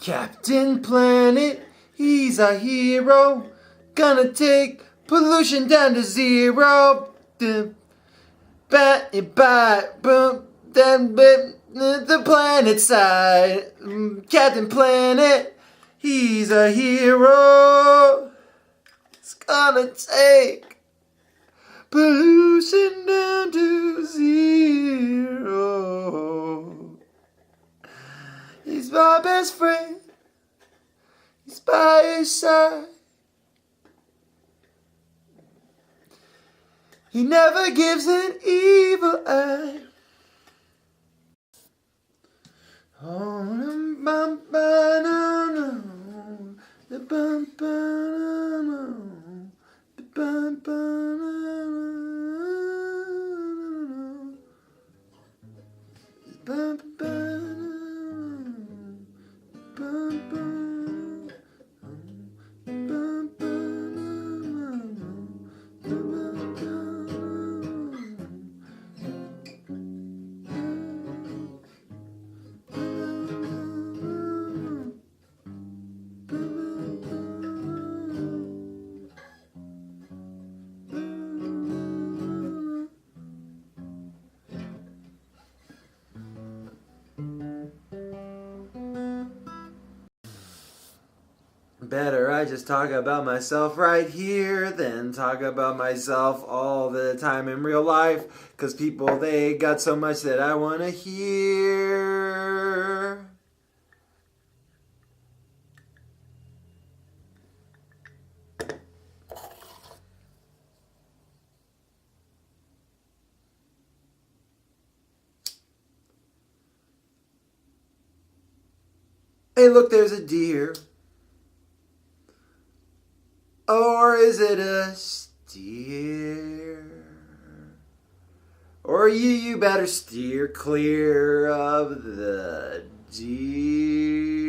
Captain Planet, he's our hero. Gonna take pollution down to zero. The planet side. Captain Planet, he's a hero. It's gonna take pollution down to zero. He's my best friend. He's by his side. He never gives an evil eye. Oh, bum, ba, no, no. The bum, ba, no, no. The bum, ba, no, no. The bum, ba, no. The bum, ba. Better I just talk about myself right here than talk about myself all the time in real life. 'Cause people, they got so much that I want to hear. Hey, look, there's a deer. Or is it a steer? Or you better steer clear of the deer.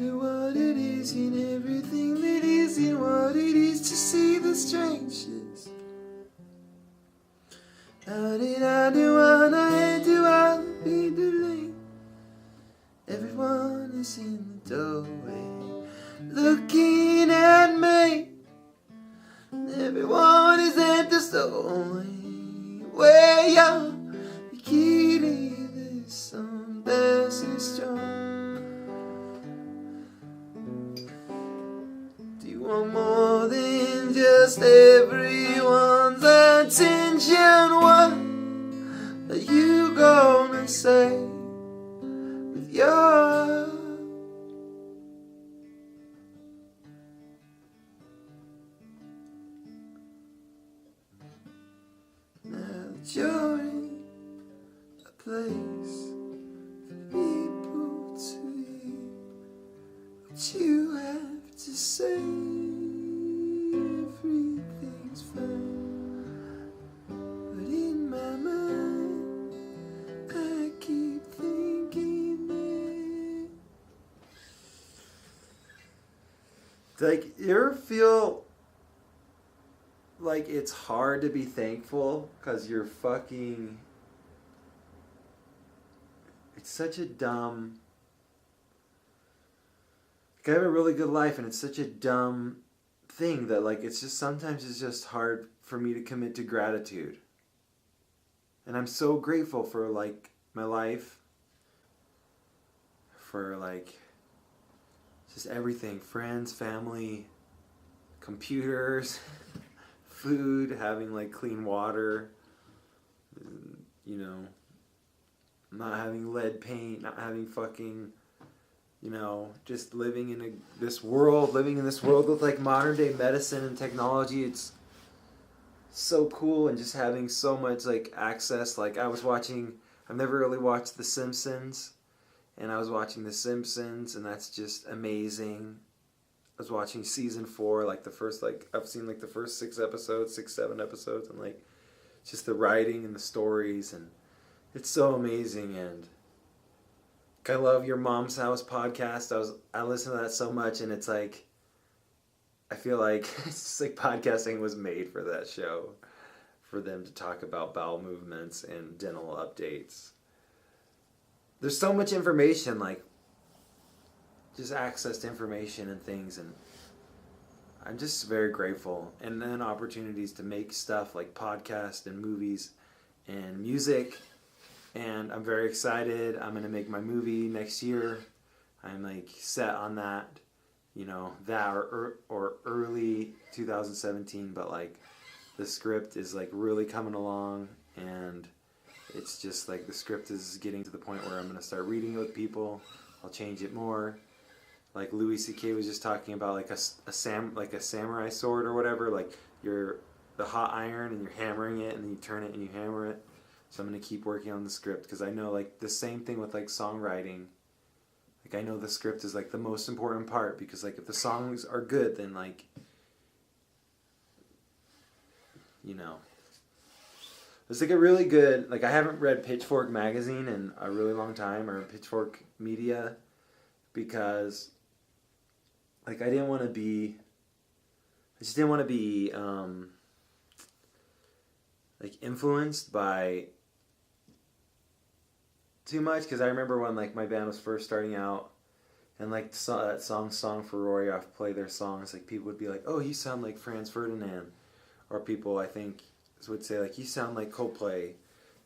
What it is in everything that is in what it is to see the strangeness. How did I do what I had to? I'll be delayed. Everyone is in the doorway looking at me. Everyone is at the doorway where you're the key to this some best is strong. Want more than just everyone's attention. What are you gonna say with your now that you're in a place for people to hear what you have to say? Everything's fine, but in my mind I keep thinking that. Like, you ever feel like it's hard to be thankful because you're fucking, it's such a dumb, like, I have a really good life and it's such a dumb thing that, like, it's just sometimes it's just hard for me to commit to gratitude. And I'm so grateful for, like, my life, for, like, just everything, friends, family, computers, food, having, like, clean water, you know, not having lead paint, not having fucking you know, just living in this world, with like modern day medicine and technology. It's so cool, and just having so much like access. Like I've never really watched The Simpsons, and I was watching The Simpsons, and that's just amazing. I was watching season 4, like the first, like I've seen like the first 7 episodes, and like just the writing and the stories, and it's so amazing. And I love Your Mom's House podcast. I listen to that so much, and it's like I feel like it's just like podcasting was made for that show, for them to talk about bowel movements and dental updates. There's so much information, like just access to information and things, and I'm just very grateful. And then opportunities to make stuff like podcasts and movies and music. And I'm very excited. I'm going to make my movie next year. I'm like set on that, you know, that or early 2017, but like the script is like really coming along, and it's just like the script is getting to the point where I'm going to start reading it with people. I'll change it more. Like Louis C.K. was just talking about like a samurai sword or whatever, like you're the hot iron and you're hammering it, and then you turn it and you hammer it. So I'm going to keep working on the script, because I know like the same thing with like songwriting. Like I know the script is like the most important part, because like if the songs are good, then like, you know, it's like a really good, like I haven't read Pitchfork magazine in a really long time, or Pitchfork Media, because like I just didn't want to be like influenced by too much, because I remember when like my band was first starting out, and like that Song for Roy off play their songs, like people would be like, oh, you sound like Franz Ferdinand, or people I think would say like, you sound like Coldplay, and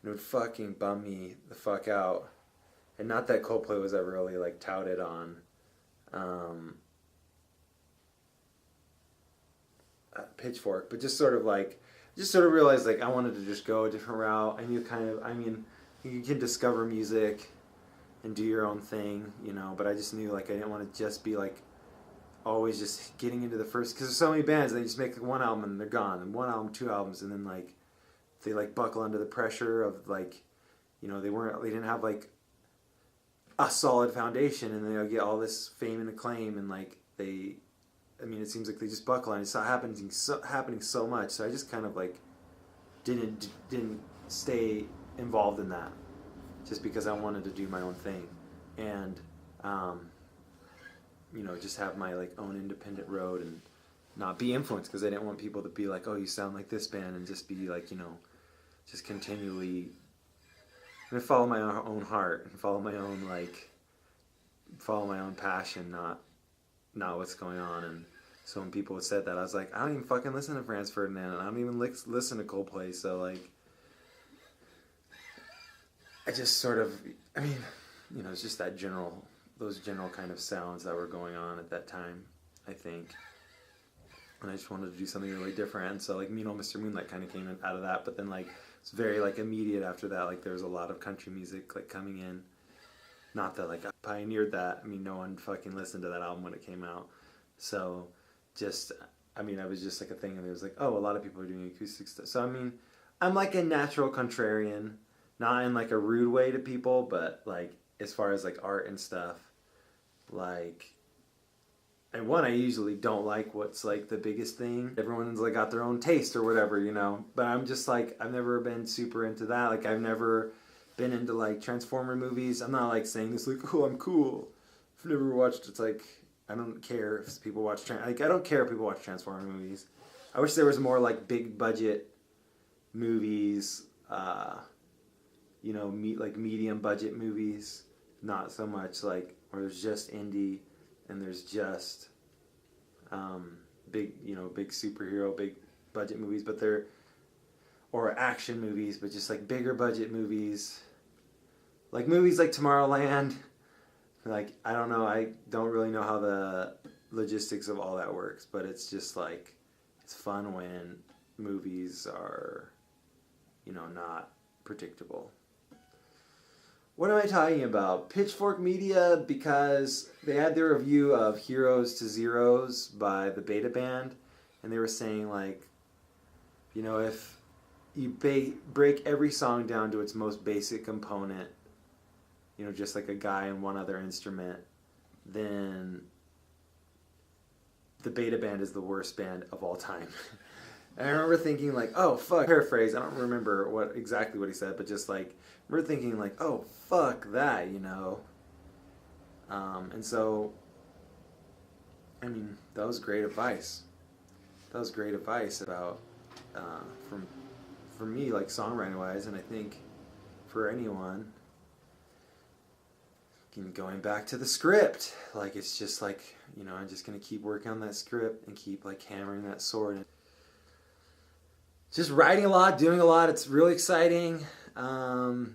it would fucking bum me the fuck out. And not that Coldplay was ever really like touted on Pitchfork, but just sort of realized like I wanted to just go a different route. You can discover music and do your own thing, you know, but I just knew like I didn't want to just be like always just getting into the first, because there's so many bands, they just make one album and they're gone, and one album, 2 albums, and then like they like buckle under the pressure of like, you know, they didn't have like a solid foundation, and they'll get all this fame and acclaim, and like it seems like they just buckle, and it's not happening so much. So I just kind of like didn't stay involved in that, just because I wanted to do my own thing, and you know, just have my like own independent road and not be influenced, because I didn't want people to be like, oh, you sound like this band, and just be like, you know, just continually follow my own heart and follow my own passion, not what's going on. And so when people said that, I was like, I don't even fucking listen to Franz Ferdinand, and I don't even listen to Coldplay. So like, I just sort of, you know, it's just those general kind of sounds that were going on at that time, I think. And I just wanted to do something really different. And so like, you know, Mr. Moonlight kind of came out of that, but then like it's very like immediate after that. Like there was a lot of country music like coming in. Not that like I pioneered that. I mean, no one fucking listened to that album when it came out. So just, I was just like a thing, and it was like, oh, a lot of people are doing acoustic stuff. So I'm like a natural contrarian, not in like a rude way to people, but like as far as like art and stuff, like, and I usually don't like what's like the biggest thing. Everyone's like got their own taste or whatever, you know, but I'm just like, I've never been super into that. Like I've never been into like Transformer movies. I'm not like saying this like, oh, I'm cool. I've never watched, it's like, I don't care if people watch, I don't care if people watch Transformer movies. I wish there was more like big budget movies, you know, like medium budget movies, not so much like where there's just indie and there's just big superhero, big budget movies, but or action movies, but just like bigger budget movies, like movies like Tomorrowland. Like, I don't know, I don't really know how the logistics of all that works, but it's just like, it's fun when movies are, you know, not predictable. What am I talking about? Pitchfork Media, because they had their review of Heroes to Zeros by the Beta Band, and they were saying, like, you know, if you break every song down to its most basic component, you know, just like a guy and one other instrument, then the Beta Band is the worst band of all time. And I remember thinking, like, oh, fuck, paraphrase, I don't remember exactly what he said, but just, like, I remember thinking, like, oh, fuck that, you know? And so, I mean, that was great advice. That was great advice about, for me, like, songwriting-wise, and I think for anyone, going back to the script, like, it's just, like, you know, I'm just going to keep working on that script and keep, like, hammering that sword. Just writing a lot, doing a lot. It's really exciting. And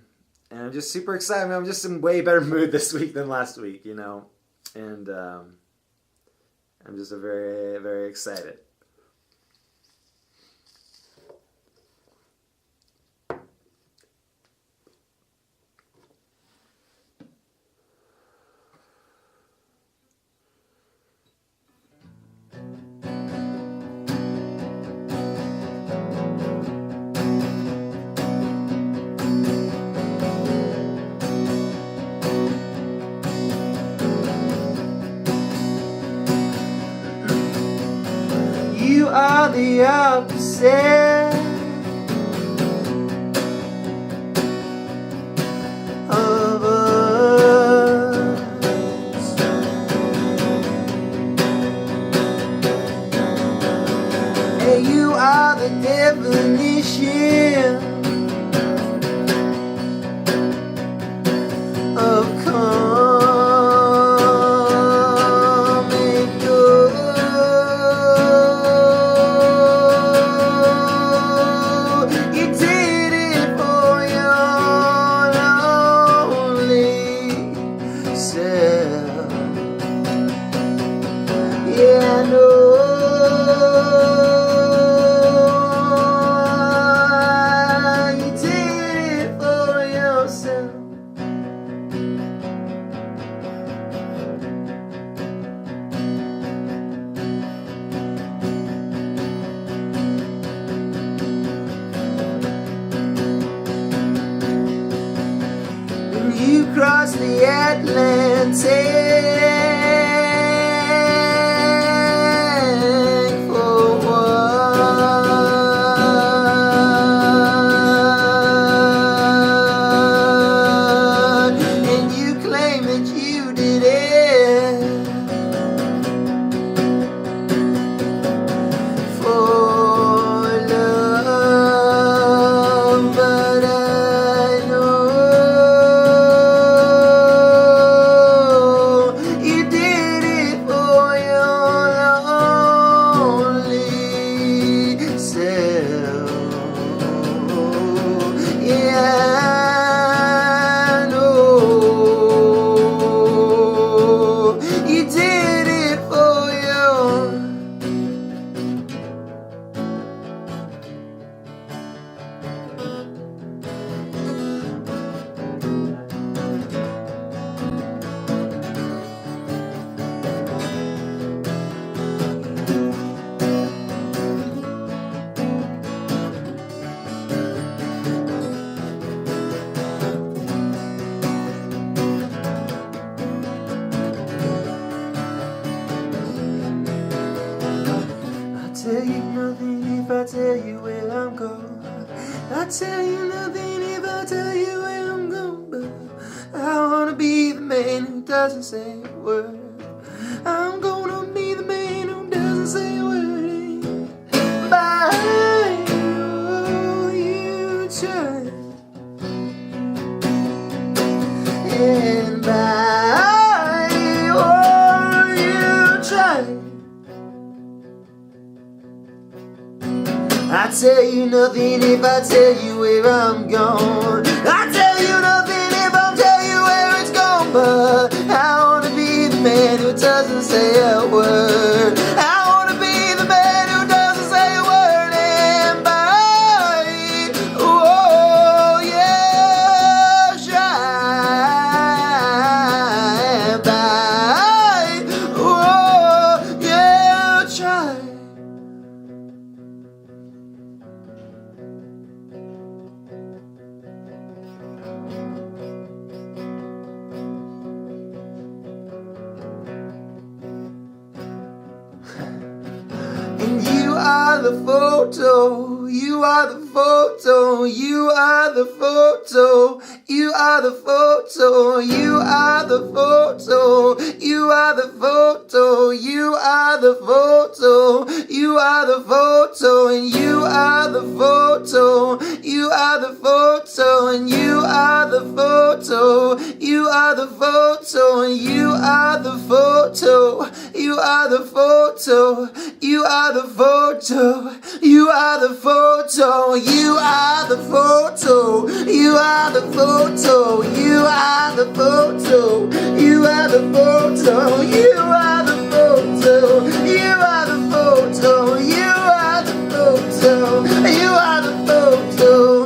I'm just super excited. I'm just in way better mood this week than last week, you know. And I'm just very, very excited. You are the opposite of us. Hey, you are the definition of across the Atlantic for what? And you claim that you did it for love, but I know tell you nothing if I tell you where I'm going. I tell you nothing if I tell you where I'm going. But I wanna be the man who doesn't say a word. I'm gonna be the man who doesn't say a word. By all you try, and by all you try, I tell you nothing if I tell you where I'm going. I tell you nothing if I tell you where it's going. But I wanna be the man who doesn't say a word. I wanna be the man who doesn't say a word. And by, oh yeah, try. the photo. You are the photo. You are the photo. You are the photo. You are the photo. You are the photo. You are the photo. You are the photo. And you are the photo. You are the photo. And you are the photo. You are the photo. And you are the photo. You are the photo. You are the photo. You are the photo. You are the photo. You are the photo. You are the photo. You are the photo. You are the photo. You are the photo. You are the photo. You are the photo.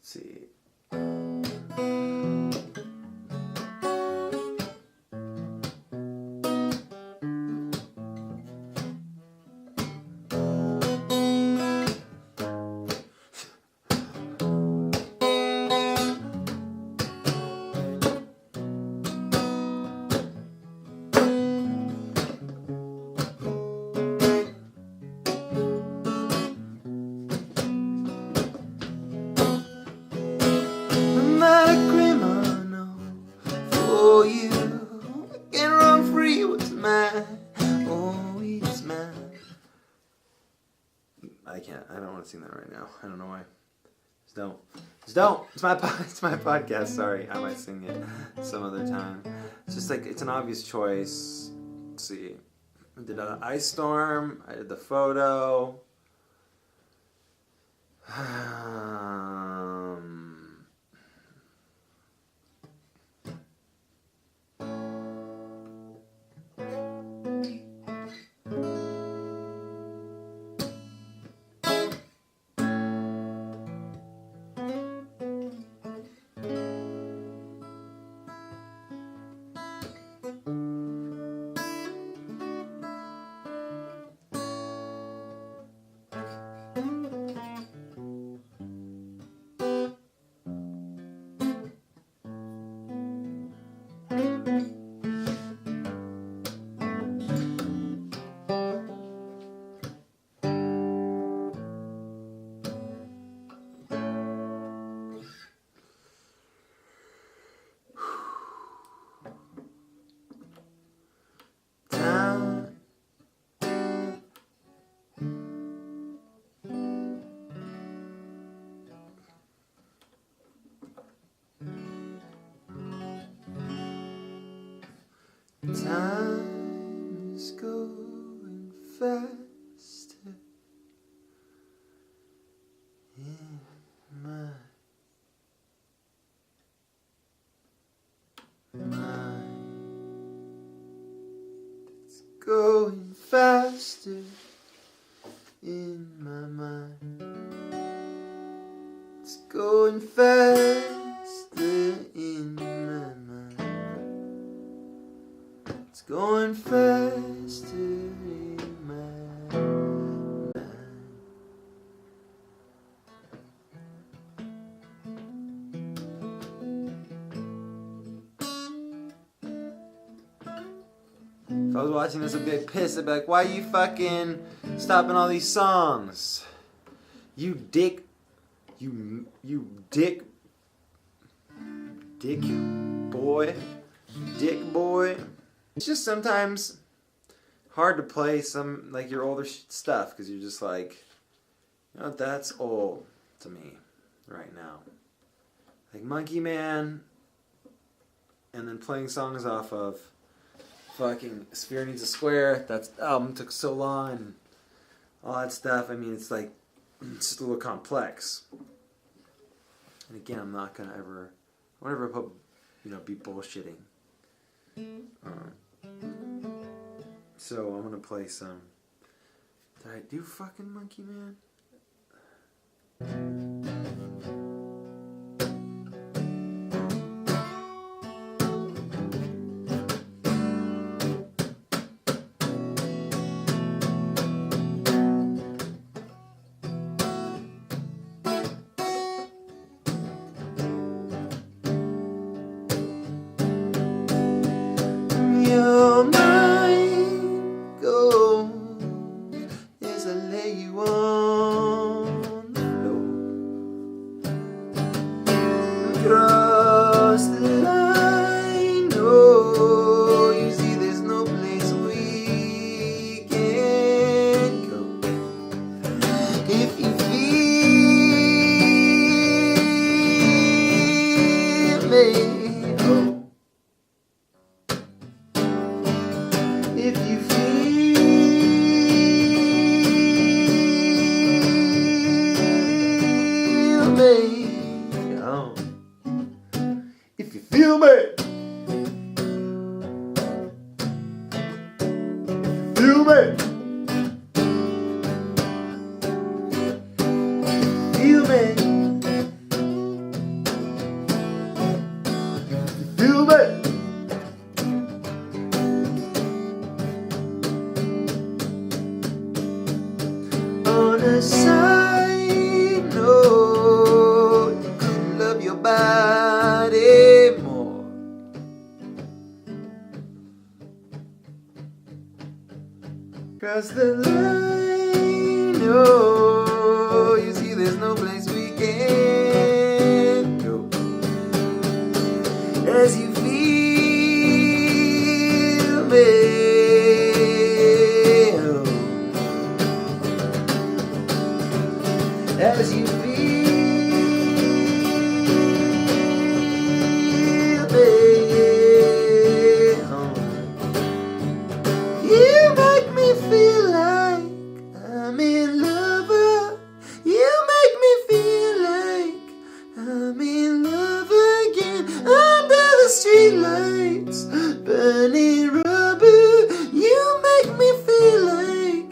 Let's see. I'm not a criminal for you. I can run free what's mine. Oh, it's mine. I can't. I don't want to sing that right now. I don't know why. Just don't. Just don't. It's my podcast. Sorry. I might sing it some other time. It's just like, it's an obvious choice. Let's see. I did an Ice Storm. I did the photo. Time is going faster in my mind. It's going faster in my mind. It's going faster in my mind. It's going faster in my mind. If I was watching this, I'd be pissed. I'd be like, why are you fucking stopping all these songs? You dick. You dick. Dick boy. Dick boy. It's just sometimes hard to play some, like, your older stuff, because you're just like, you know, that's old to me right now. Like Monkey Man, and then playing songs off of fucking Sphere Needs a Square. That album took so long, and all that stuff. I mean, it's like, it's just a little complex. And again, I'm not gonna ever, I won't ever be bullshitting. So I'm gonna play some. Did I do fucking Monkey Man? cross the line. Oh, you see, there's no place we can go. As you feel me. As you feel me, you make me feel like I'm in love. You make me feel like I'm in love again. Under the streetlights, burning rubber. You make me feel like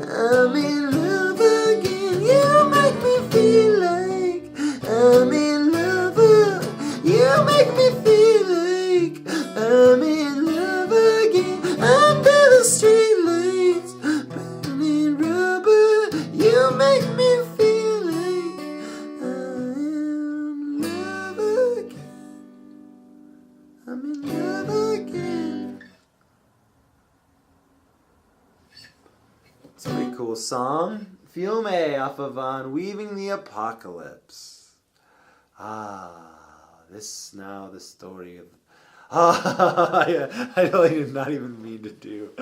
I'm in love again. You make me feel like I'm in love. You make me feel like I'm in love again. Under the streetlights, burning rubber. You make me feel like I'm in love again. I'm in love again. It's a pretty cool song. Feel Me off of On Weaving the Apocalypse. This now the story of. Yeah, I really did not even mean to do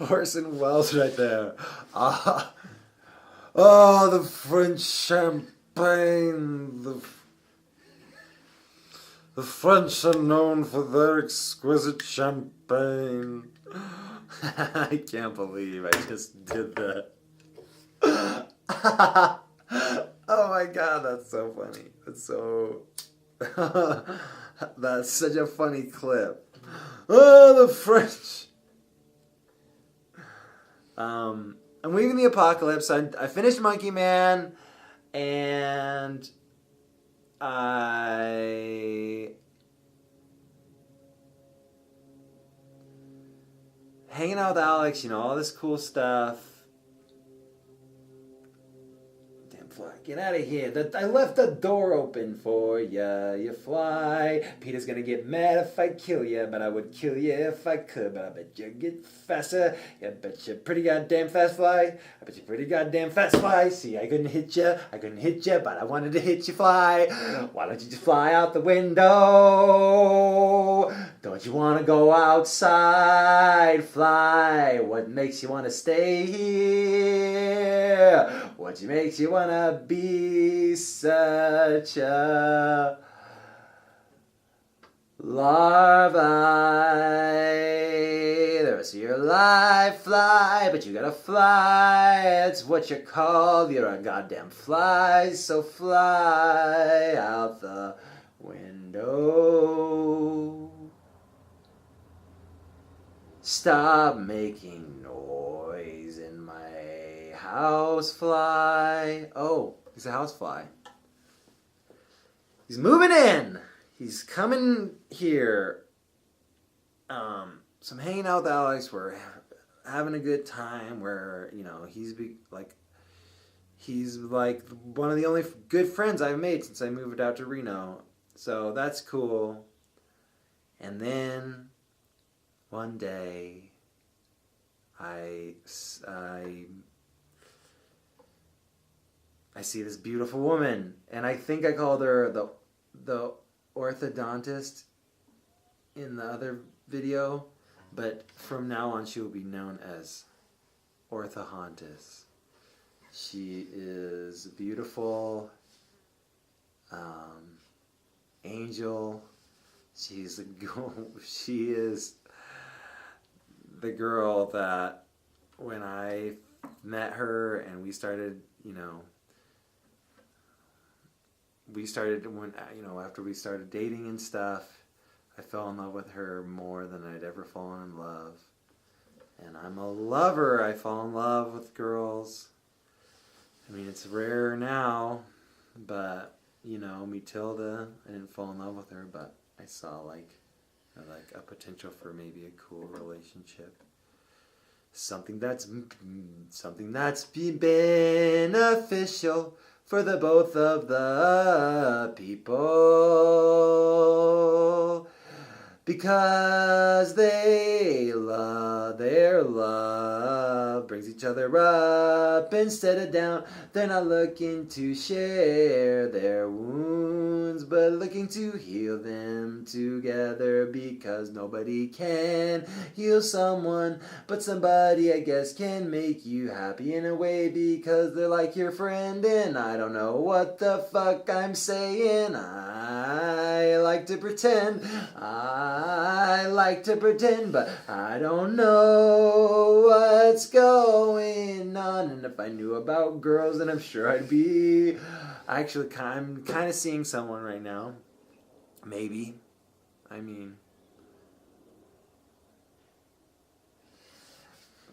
Orson Welles right there. The French champagne. The French are known for their exquisite champagne. I can't believe I just did that. Oh my god, that's so funny. That's such a funny clip. The French. I'm Weaving the Apocalypse. I finished Monkey Man, and I hanging out with Alex, all this cool stuff. Damn fly, get out of here. I left the door open for ya. You fly. Peter's gonna get mad if I kill ya, but I would kill ya if I could. But I bet you get faster. I bet you pretty goddamn fast fly. I bet you pretty goddamn fast fly. See, I couldn't hit ya, but I wanted to hit you fly. Why don't you just fly out the window? Don't you want to go outside, fly? What makes you want to stay here? What makes you want to be such a larvae? The rest of your life, fly, but you gotta fly. It's what you're called. You're a goddamn fly, so fly out the window. Stop making noise in my house, fly. Oh, he's a housefly. He's moving in. He's coming here. So I'm hanging out with Alex. We're having a good time. Where he's like one of the only good friends I've made since I moved out to Reno. So that's cool. And then one day, I see this beautiful woman, and I think I called her the orthodontist in the other video, but from now on she will be known as Orthohontis. She is a beautiful angel. She is the girl that when I met her and we started after we started dating and stuff, I fell in love with her more than I'd ever fallen in love. And I'm a lover. I fall in love with girls. I mean, it's rare now, but Matilda, I didn't fall in love with her, but I saw like a potential for maybe a cool relationship. Something that's beneficial for the both of the people, because their love brings each each other up instead of down. They're not looking to share their wounds, but looking to heal them together, because nobody can heal someone, but somebody, I guess, can make you happy in a way, because they're like your friend. And I don't know what the fuck I'm saying. I like to pretend, but I don't know what's going on. And if I knew about girls, then I'm sure I'd be... Actually, I'm kind of seeing someone right now. Maybe. I mean...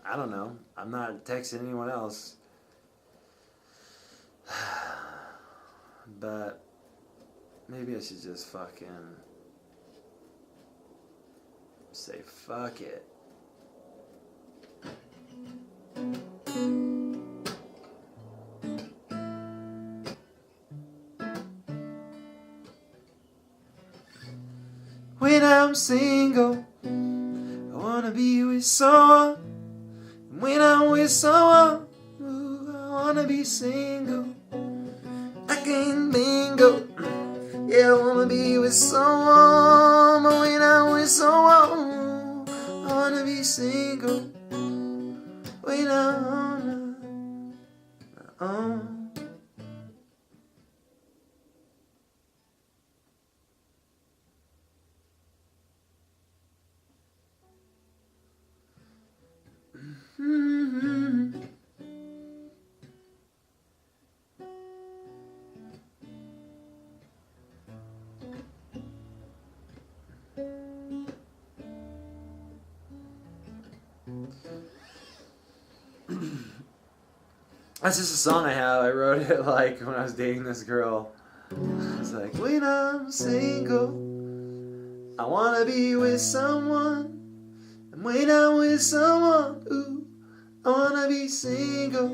I don't know. I'm not texting anyone else. But... maybe I should just fucking... say fuck it. When I'm single, I wanna be with someone. When I'm with someone, ooh, I wanna be single. I can bingo. Yeah, I wanna be with someone. But when I'm with someone, I wanna be single. When I'm on my own. Mm-hmm. That's just a song I have. I wrote it like when I was dating this girl. I was like, when I'm single, I wanna be with someone. And when I'm with someone, ooh, I wanna be single.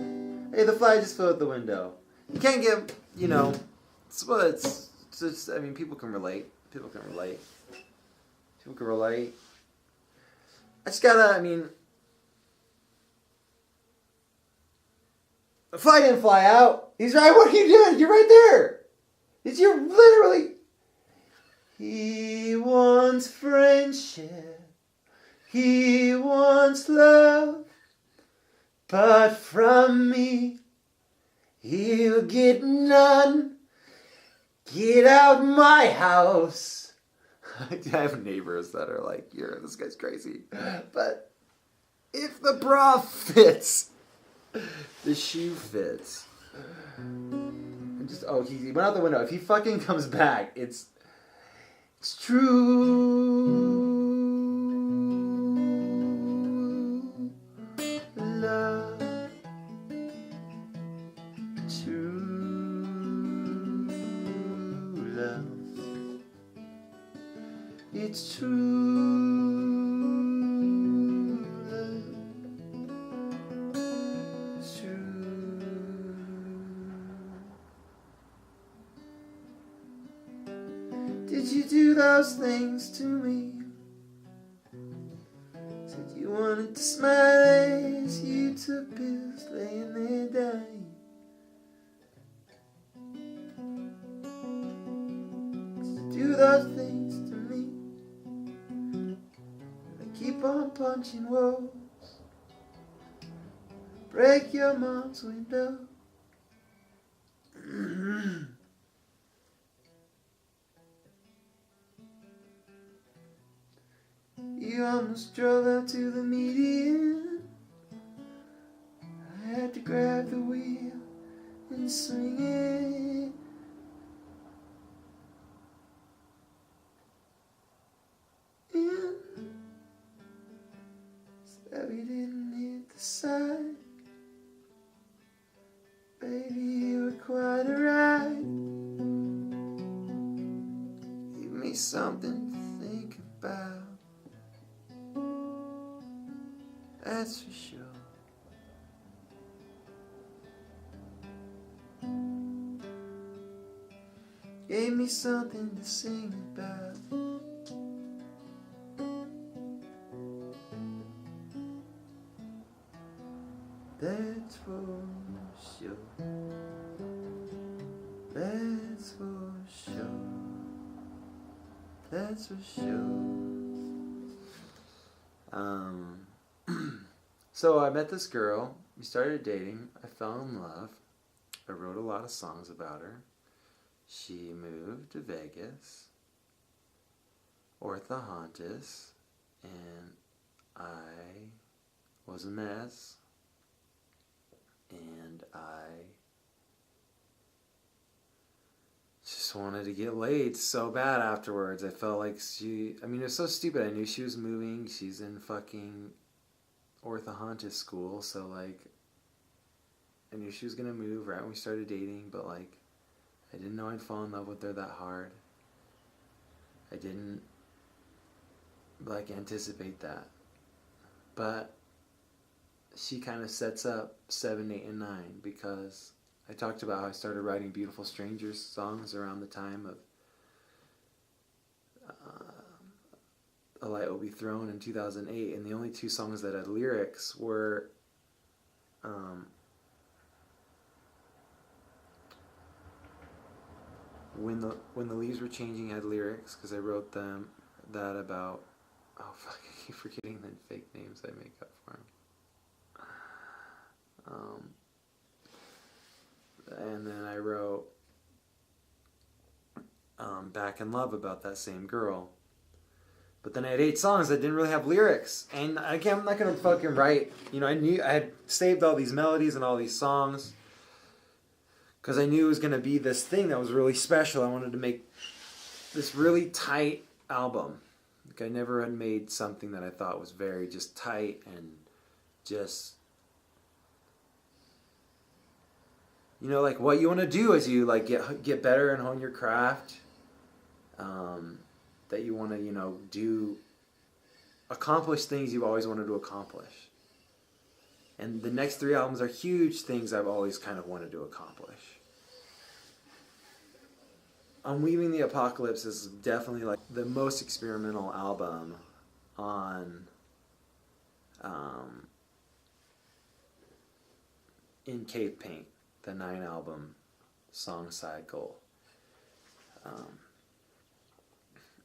Hey, the fly just flew out the window. You can't get, it's just, I mean, people can relate. People can relate. I just gotta, I mean, the fly didn't fly out. He's right. What are you doing? You're right there. You're literally. He wants friendship. He wants love. But from me, he'll get none. Get out my house. I have neighbors that are like, this guy's crazy. But if the bra fits, the shoe fits. He went out the window. If he fucking comes back, it's true love. True love. It's true love. It's true. Did you do those things to me? Said you wanted to smile as you took pills, laying there dying. Did you do those things to me? I keep on punching walls, break your mom's window. You almost drove out to the median. I had to grab the wheel and swing it. In so that we didn't hit the side. Baby, you were quite a ride. Give me something to think about. That's for sure. Gave me something to sing about. that's for sure. So I met this girl. We started dating. I fell in love. I wrote a lot of songs about her. She moved to Vegas, Orthahontas, and I was a mess. And I just wanted to get laid so bad afterwards. I felt like it was so stupid. I knew she was moving. She's in fucking Orthahontas school, so like, I knew she was gonna move right when we started dating, but like, I didn't know I'd fall in love with her that hard. I didn't like anticipate that. But she kind of sets up 7, 8, and 9 because I talked about how I started writing Beautiful Strangers songs around the time of A Light Will Be Thrown in 2008, and the only 2 songs that had lyrics were When the Leaves Were Changing had lyrics because I wrote them that about, oh fuck, I keep forgetting the fake names I make up for him. And then I wrote Back in Love about that same girl. But then I had 8 songs that didn't really have lyrics. And I'm not going to fucking write. I had saved all these melodies and all these songs because I knew it was going to be this thing that was really special. I wanted to make this really tight album. Like I never had made something that I thought was very just tight and just... like what you want to do as you like get better and hone your craft. That you want to, accomplish things you've always wanted to accomplish. And the next 3 albums are huge things I've always kind of wanted to accomplish. Unweaving the Apocalypse is definitely like the most experimental album on In Cave Paint, the 9-album song cycle.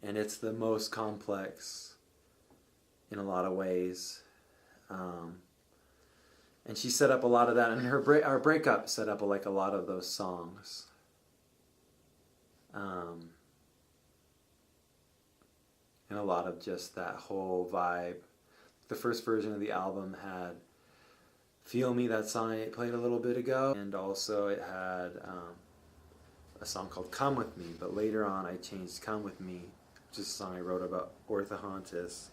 And it's the most complex in a lot of ways. And she set up a lot of that, and our breakup set up a lot of those songs. And a lot of just that whole vibe. The first version of the album had Feel Me, that song I played a little bit ago, and also it had a song called Come With Me, but later on I changed Come With Me, which is a song I wrote about Orthahontas.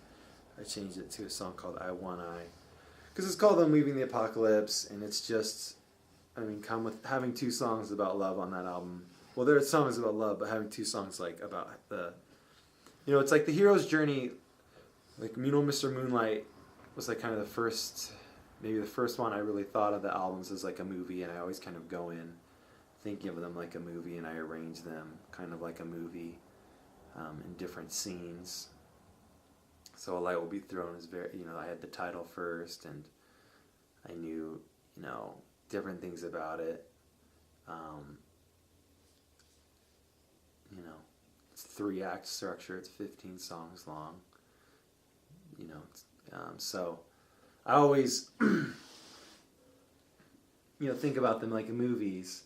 I changed it to a song called I Want I, because it's called Unweaving the Apocalypse, and it's just, having 2 songs about love on that album. Well, there are songs about love, but having 2 songs about the, it's like the hero's journey. Like Mr. Moonlight was kind of maybe the first one I really thought of the albums as like a movie, and I always kind of go in thinking of them like a movie, and I arrange them kind of like a movie in different scenes. So A Light Will Be Thrown is very, I had the title first, and I knew, different things about it. It's 3-act structure, it's 15 songs long. So I always, think about them like movies.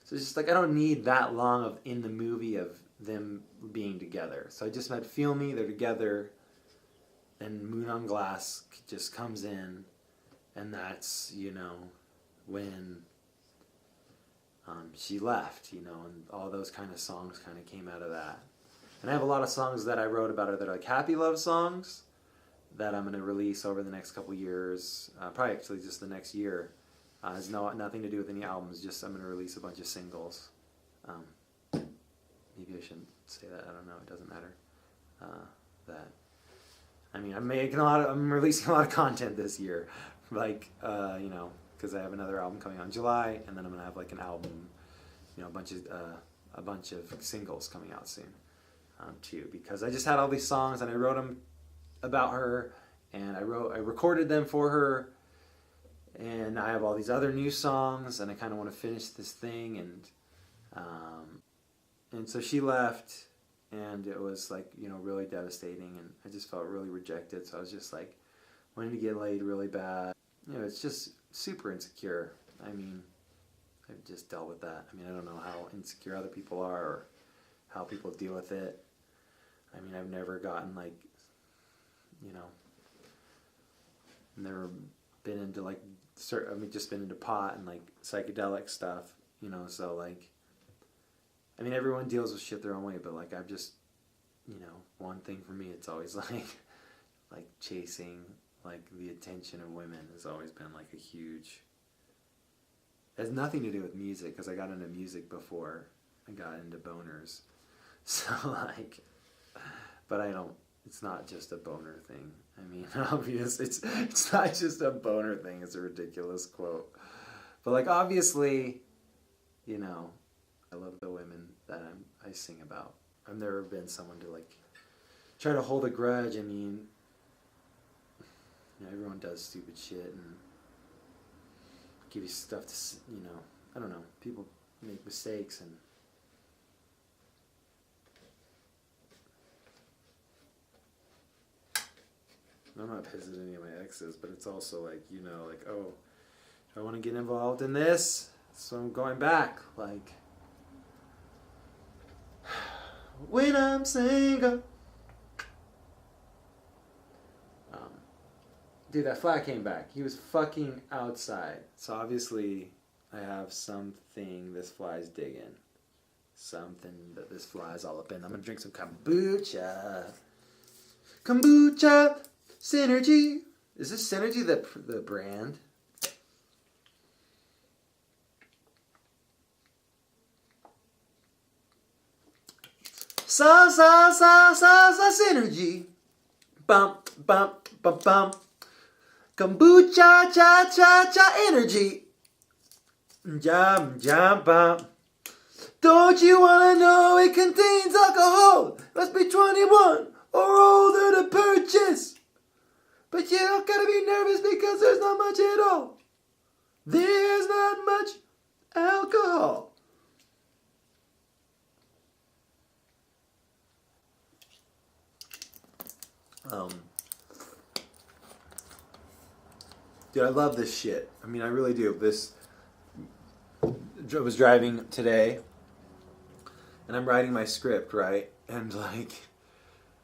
So it's just like, I don't need that long in the movie of them being together. So I just had Feel Me, they're together, and Moon on Glass just comes in, and that's, when she left, and all those kind of songs kind of came out of that. And I have a lot of songs that I wrote about her that are like happy love songs that I'm going to release over the next couple years, probably actually just the next year. Has nothing to do with any albums, just I'm going to release a bunch of singles. Maybe I shouldn't say that, I don't know, it doesn't matter. I'm releasing a lot of content this year, because I have another album coming out in July, and then I'm going to have an album, a bunch of singles coming out soon, too, because I just had all these songs, and I wrote them about her, and I recorded them for her, and I have all these other new songs, and I kind of want to finish this thing, and so she left, and it was like, you know, really devastating, and I just felt really rejected. So I was just like wanting to get laid really bad. You know, it's just super insecure. I mean, I've just dealt with that. I mean, I don't know how insecure other people are or how people deal with it. I mean, I've never gotten like, you know, never been into like I mean, just been into pot and like psychedelic stuff, you know. So like, I mean, everyone deals with shit their own way, but like, I've just, you know, one thing for me, it's always like chasing like the attention of women has always been like a huge. It has nothing to do with music because I got into music before I got into boners, so like, but I don't. It's not just a boner thing. I mean, obvious. It's not just a boner thing. It's a ridiculous quote, but like obviously, you know, I love the women that I sing about. I've never been someone to like try to hold a grudge. I mean, you know, everyone does stupid shit and give you stuff to, you know, I don't know. People make mistakes and I'm not pissed at any of my exes, but it's also like, you know, like, oh, do I want to get involved in this? So I'm going back. Like, when I'm single. Dude, that fly came back. He was fucking outside. So obviously, I have something this fly's digging. Something that this fly's all up in. I'm gonna drink some kombucha. Kombucha! Synergy! Is this Synergy the brand? Synergy! Bump, bump, bump, bump. Kombucha, cha, cha, cha, energy. Jam, jam, bam. Don't you wanna know it contains alcohol? Must be 21 or older to purchase. But you don't gotta be nervous because there's not much at all. There's not much alcohol. Dude, I love this shit. I mean, I really do. I was driving today, and I'm writing my script, right? And like,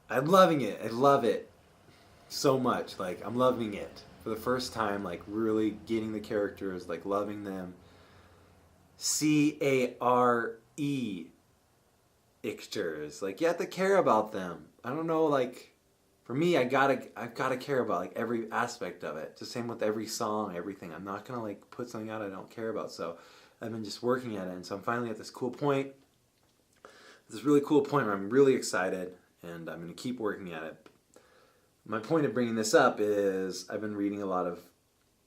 I'm loving it. I love it so much. Like, I'm loving it for the first time. Like, really getting the characters, like loving them. CARE ictures. Like, you have to care about them. I don't know, like. For me, I've gotta care about like every aspect of it. It's the same with every song, everything. I'm not gonna like put something out I don't care about. So I've been just working at it, and so I'm finally at this cool point. This really cool point where I'm really excited, and I'm gonna keep working at it. My point of bringing this up is I've been reading a lot of,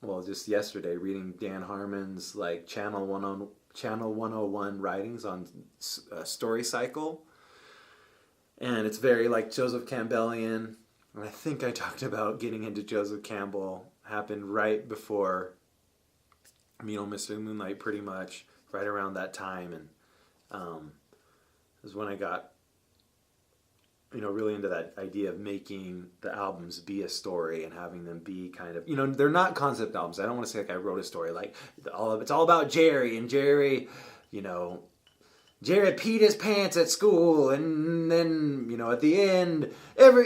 well, just yesterday, reading Dan Harmon's like Channel 101 writings on Story Cycle, and it's very like Joseph Campbellian. And I think I talked about getting into Joseph Campbell happened right before Mr. Moonlight, pretty much right around that time, and it was when I got, you know, really into that idea of making the albums be a story and having them be kind of, you know, they're not concept albums. I don't want to say like I wrote a story like it's all about Jerry, and Jerry, you know. Jared peed his pants at school, and then, you know, at the end,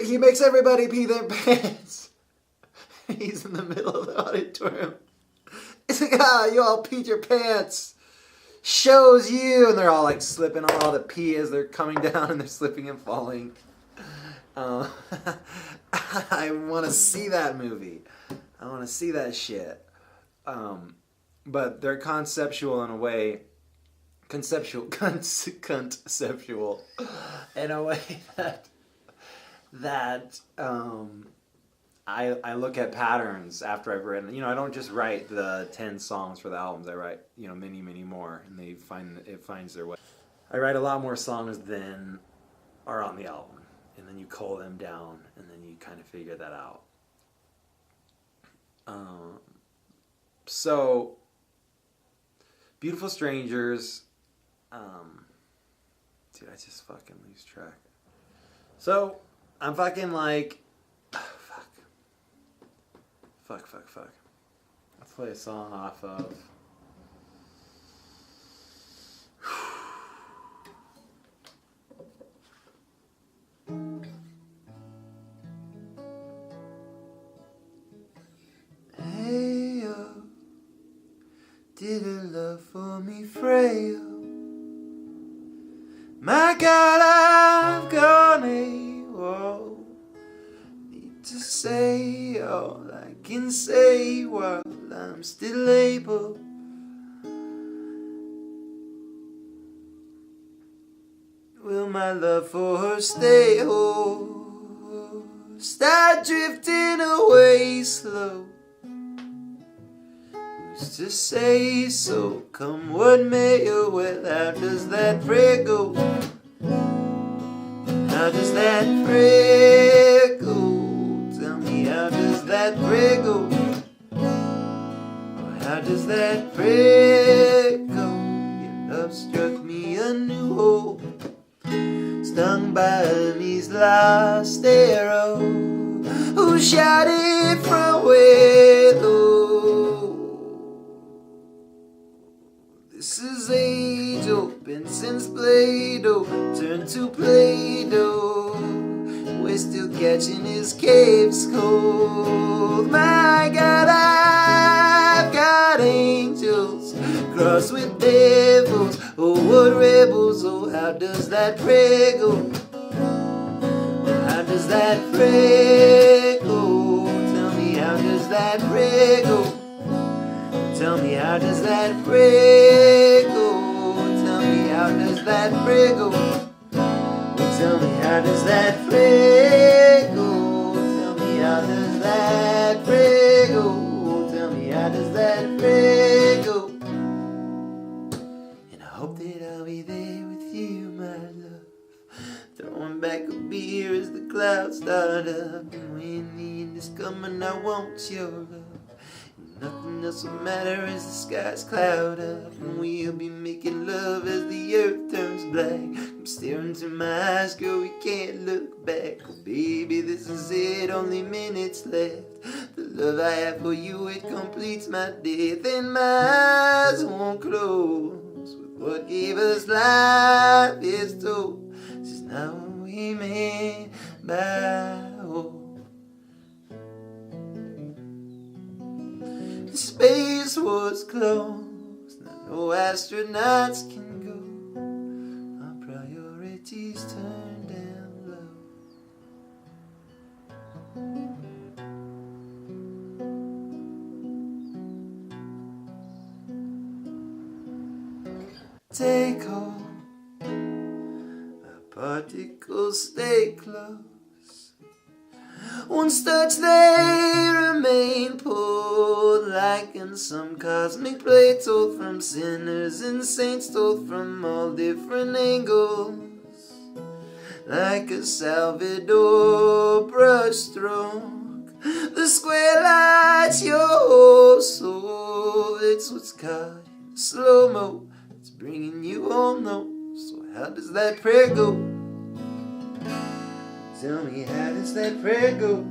he makes everybody pee their pants. He's in the middle of the auditorium. It's like, you all peed your pants. Shows you. And they're all like slipping on all the pee as they're coming down, and they're slipping and falling. I want to see that movie. I want to see that shit. But they're conceptual in a way. Conceptual in a way that I look at patterns after I've written. You know, I don't just write the 10 songs for the albums. I write, you know, many more, and it finds their way. I write a lot more songs than are on the album, and then you cull them down, and then you kind of figure that out. So, Beautiful Strangers. Dude, I just fucking lose track. So, I'm fucking like... Fuck. Let's play a song off of... Hey, yo, did a love for me frail? My God, I've gone AWOL. Need to say all I can say while I'm still able. Will my love for her stay whole? Start drifting away slow. Who's to say so? Come what may, oh well, how does that prayer go? How does that prayer go? Tell me, how does that prayer go? Oh, how does that prayer go? Your love struck me a new hope, stung by enemy's last arrow. Who shot it from where low? This is age-old, Benson's Play-Doh turned to Play-Doh. We're still catching his caves cold. My God, I've got angels crossed with devils. Oh, what rebels, oh, how does that prayer go? How does that prayer go? Tell me, how does that prayer go? Tell me, how does that prayer go? Tell me, how does that prayer go? Tell me, how does that prayer go? Tell me, how does that prayer go? Tell me, how does that prayer go? And I hope that I'll be there with you, my love, throwing back a beer as the clouds start up. And when the end is coming, I want your love. Nothing else will matter as the skies cloud up, and we'll be making love as the earth turns black. I'm staring into my eyes, girl, we can't look back. Oh baby, this is it, only minutes left. The love I have for you, it completes my death, and my eyes won't close. With what gave us life is told. This is not what we meant by hope. Space was closed, now no astronauts can go. Our priorities turned down low. Take hold, our particles stay close. Once touched, they remain pulled, like in some cosmic play, told from sinners and saints, told from all different angles, like a Salvador brushstroke. The square lights your whole soul. It's what's caught in slow-mo, it's bringing you home, no. So how does that prayer go? Tell me, how does that prayer go?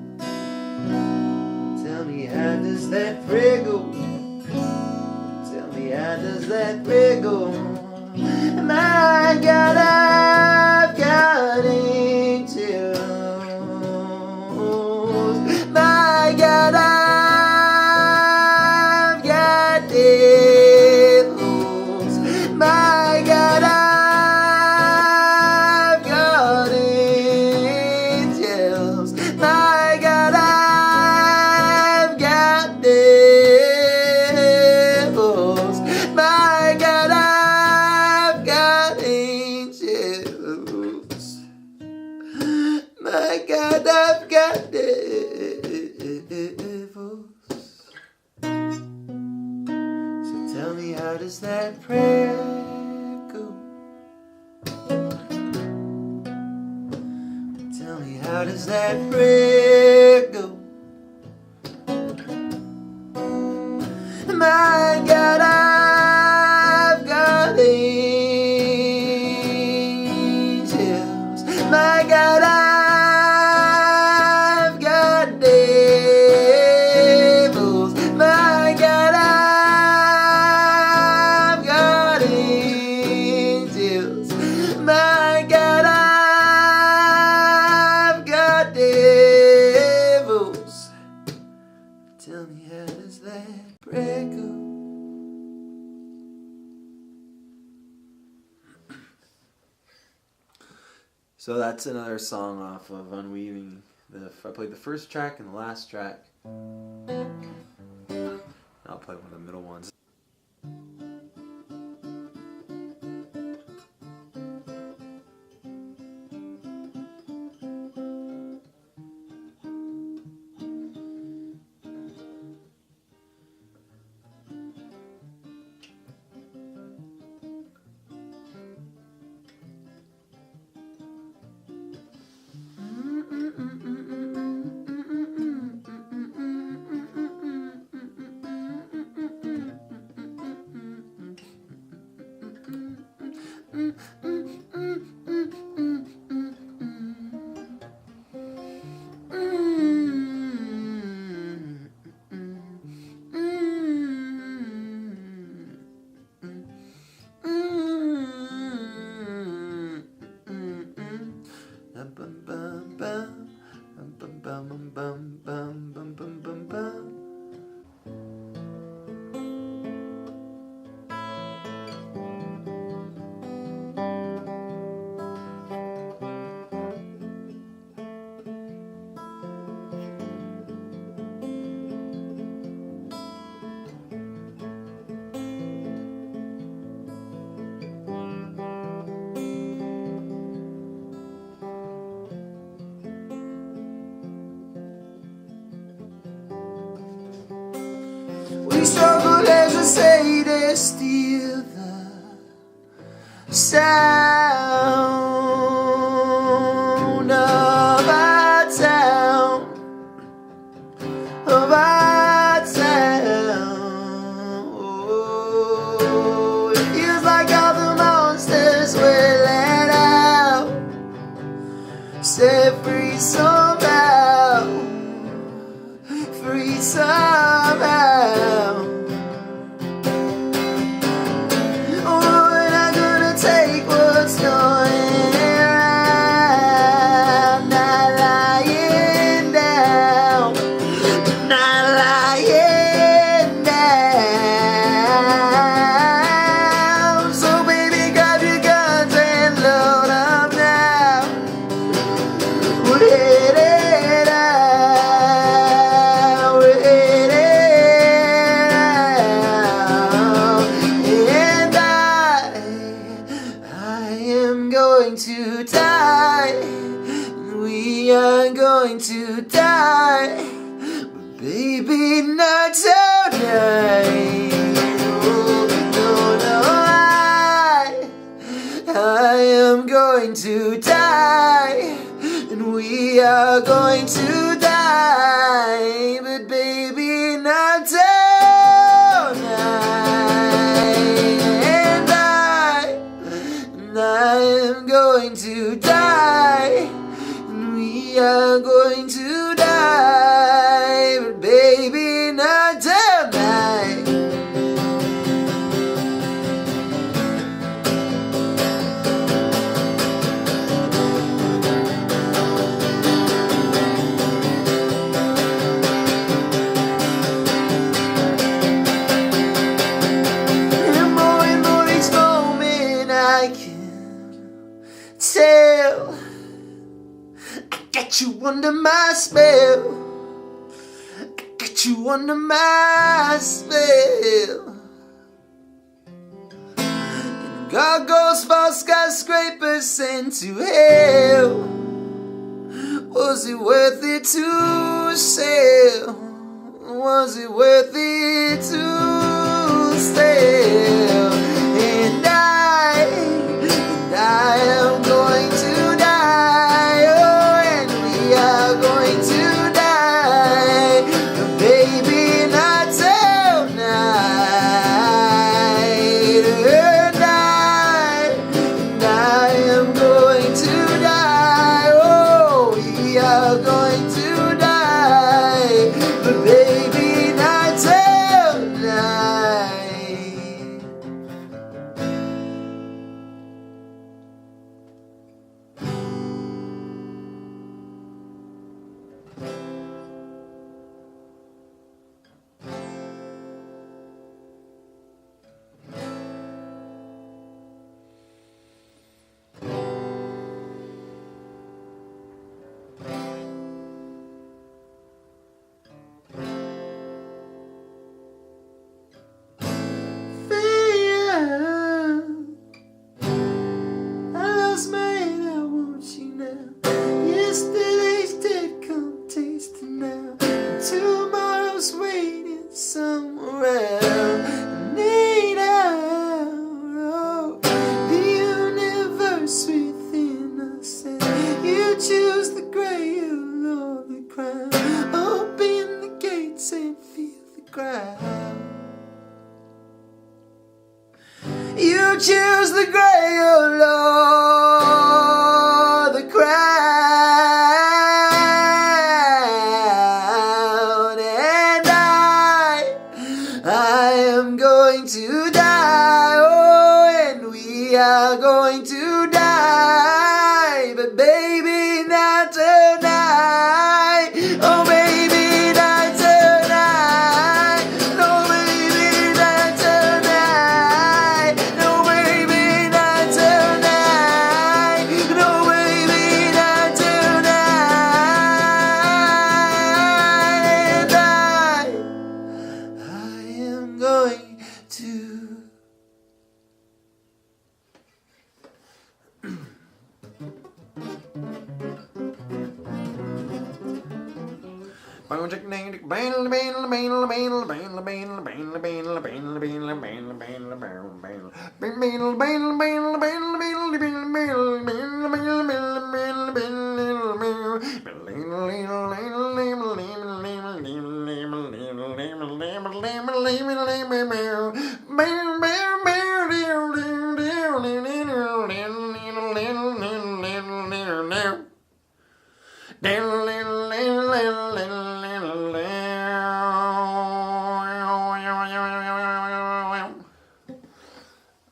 Tell me, how does that prayer go? Tell me, how does that prayer go? My God, I've got angels. My God, I've got devils. My God, I've got angels. My God, I've got devils. My God, I've got angels. My God, I've got devils. So tell me, how does that prayer go? Tell me, how does that prayer go? My God, I've got angels. My God, So that's another song off of Unweaving. I played the first track and the last track. I'll play one of the middle ones. We struggle as a say to steal the sound of our town, of our town. Oh, it feels like all the monsters were let out, set free somehow, free somehow. To die, we are going to die, but baby, not tonight. Oh, no, I am going to die, and we are going to die, but baby, not tonight. And I am going to die, and we are going to die, but baby, not tonight. And more each moment I can tell, I got you under my spell, I got you under my spell. And God goes for skyscrapers sent to hell. Was it worth it to sail? Was it worth it to sail? And I am going to die, oh, and we are going to die, but baby, not tonight. And I am going to die, oh, we are going to die, but baby, not tonight.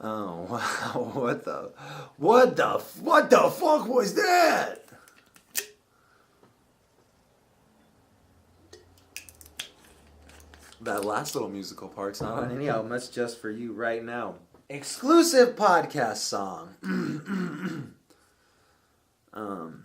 Oh wow! What the fuck was that? That last little musical part's not on any album. That's just for you right now. Exclusive podcast song. um.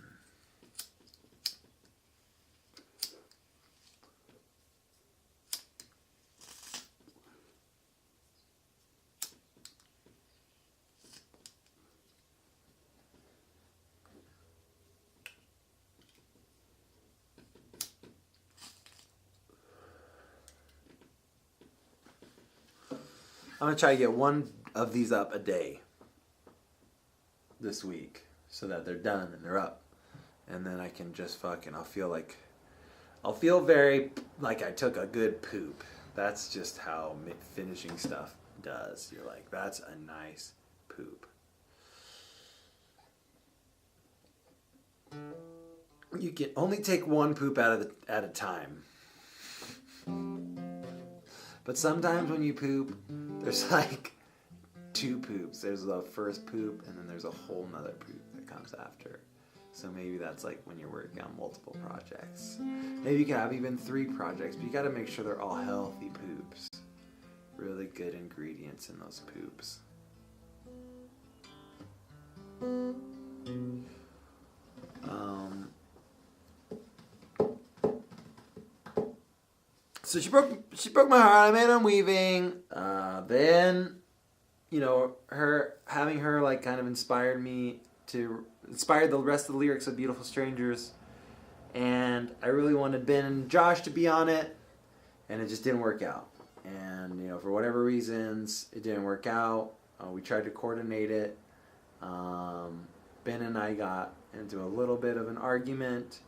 I'm gonna try to get one of these up a day this week so that they're done and they're up, and then I can just I'll feel very like I took a good poop. That's just how finishing stuff does. You're like, that's a nice poop. You can only take one poop at a time. But sometimes when you poop, there's like two poops. There's the first poop, and then there's a whole nother poop that comes after. So maybe that's like when you're working on multiple projects. Maybe you can have even 3 projects, but you gotta make sure they're all healthy poops. Really good ingredients in those poops. So she broke my heart. I made Unweaving. Then, you know, having her like kind of inspired the rest of the lyrics of Beautiful Strangers, and I really wanted Ben and Josh to be on it, and it just didn't work out. And you know, for whatever reasons, it didn't work out. We tried to coordinate it. Ben and I got into a little bit of an argument.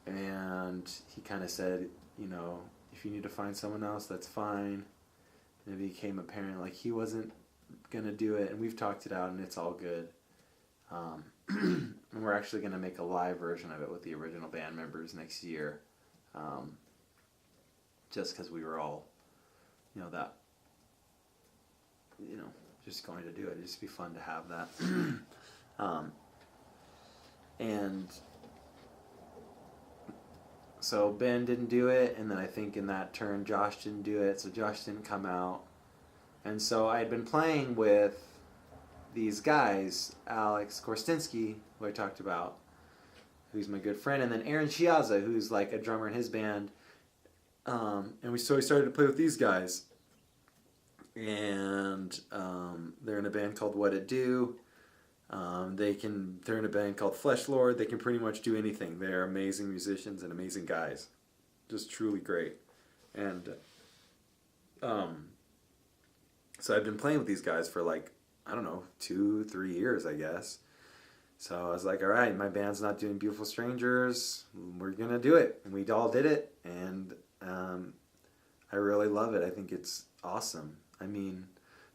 And he kind of said, you know, if you need to find someone else, that's fine. And it became apparent like he wasn't going to do it, and we've talked it out, and it's all good. And we're actually going to make a live version of it with the original band members next year. Just because we were all, you know, just going to do it. It'd just be fun to have that. And so Ben didn't do it, and then I think in that turn Josh didn't do it, so Josh didn't come out. And so I had been playing with these guys, Alex Korstinsky, who I talked about, who's my good friend, and then Aaron Chiazza, who's like a drummer in his band. And we started to play with these guys. And they're in a band called What It Do. They're in a band called Flesh Lord. They can pretty much do anything. They're amazing musicians and amazing guys. Just truly great. And so I've been playing with these guys for like, I don't know, 2-3 years, I guess. So I was like, all right, my band's not doing Beautiful Strangers. We're going to do it. And we all did it. And I really love it. I think it's awesome. I mean,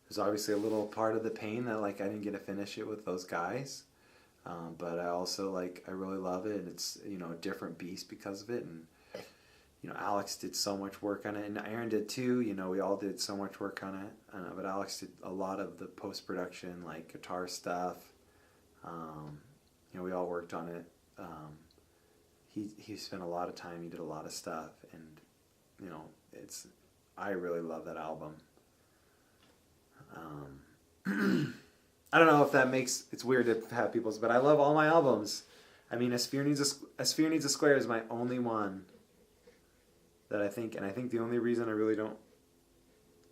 there's obviously a little part of the pain that like I didn't get to finish it with those guys. But I also I really love it. And it's, you know, a different beast because of it. And, you know, Alex did so much work on it. And Aaron did too. You know, we all did so much work on it. But Alex did a lot of the post-production, like guitar stuff. You know, we all worked on it. He spent a lot of time. He did a lot of stuff. And, you know, I really love that album. I don't know if that it's weird to have people's, but I love all my albums. I mean, A Sphere Needs a Square is my only one that I think the only reason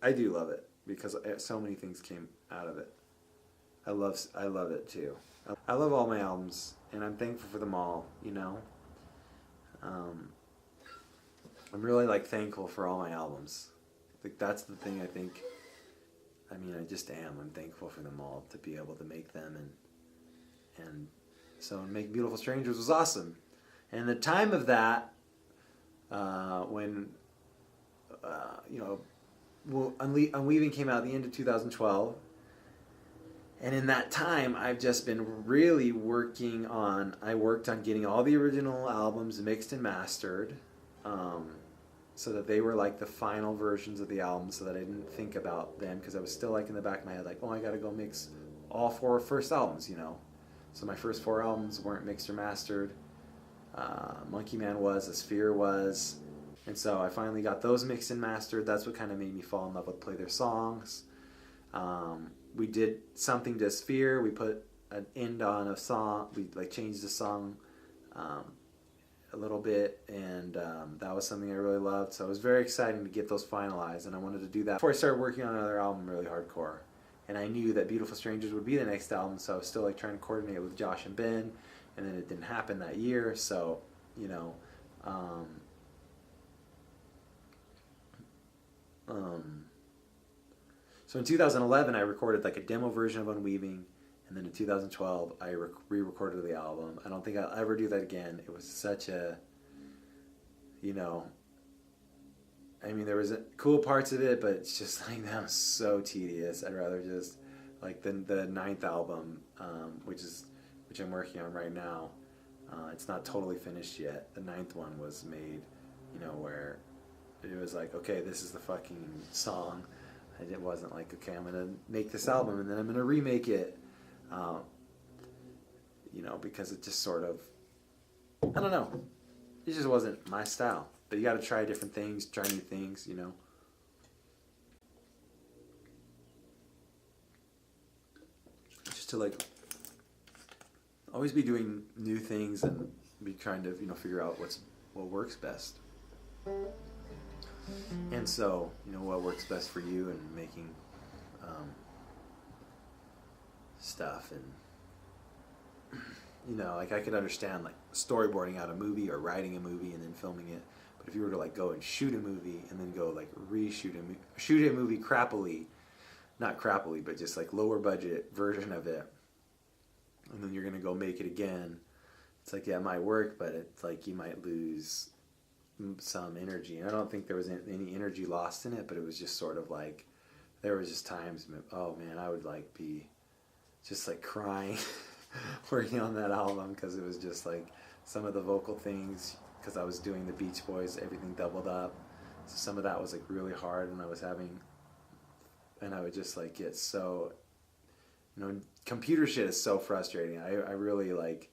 I do love it because so many things came out of it. I love it too. I love all my albums, and I'm thankful for them all, you know. Um, I'm really like thankful for all my albums. Like that's the thing I think. I mean, I just am. I'm thankful for them all to be able to make them, and so Make Beautiful Strangers was awesome. And the time of that, when you know, Unweaving came out at the end of 2012. And in that time, I've just been really I worked on getting all the original albums mixed and mastered, so that they were like the final versions of the album, so that I didn't think about them, because I was still like in the back of my head, like, oh, I gotta go mix all 4 first albums, you know. So my first 4 albums weren't mixed or mastered. Monkey Man was, A Sphere was, and so I finally got those mixed and mastered. That's what kind of made me fall in love with Play Their Songs. We did something to Sphere. We put an end on a song. We like changed the song a little bit, and that was something I really loved. So it was very exciting to get those finalized, and I wanted to do that before I started working on another album really hardcore. And I knew that Beautiful Strangers would be the next album, so I was still like trying to coordinate with Josh and Ben, and then it didn't happen that year. So you know. So in 2011, I recorded like a demo version of Unweaving, and then in 2012, I re-recorded the album. I don't think I'll ever do that again. It was such a, you know, I mean, there was cool parts of it, but it's just like, that was so tedious. I'd rather just, like the 9th album, which I'm working on right now. It's not totally finished yet. The 9th one was made, you know, where it was like, okay, this is the fucking song. And it wasn't like, okay, I'm going to make this album and then I'm going to remake it. You know, because it just sort of, I don't know. It just wasn't my style. But you got to try different things, try new things, you know. Just to like always be doing new things and be trying to, you know, figure out what works best. And so, you know, what works best for you and making stuff, and you know, like I could understand like storyboarding out a movie or writing a movie and then filming it, but if you were to like go and shoot a movie and then go like shoot a movie crappily, not crappily, but just like lower budget version of it, and then you're gonna go make it again, it's like, yeah, it might work, but it's like you might lose some energy. And I don't think there was any energy lost in it, but it was just sort of like, there was just times, oh man, I would like be just like crying working on that album, because it was just like some of the vocal things, because I was doing the Beach Boys, everything doubled up, so some of that was like really hard, and I would just like get so, you know, computer shit is so frustrating. I really like,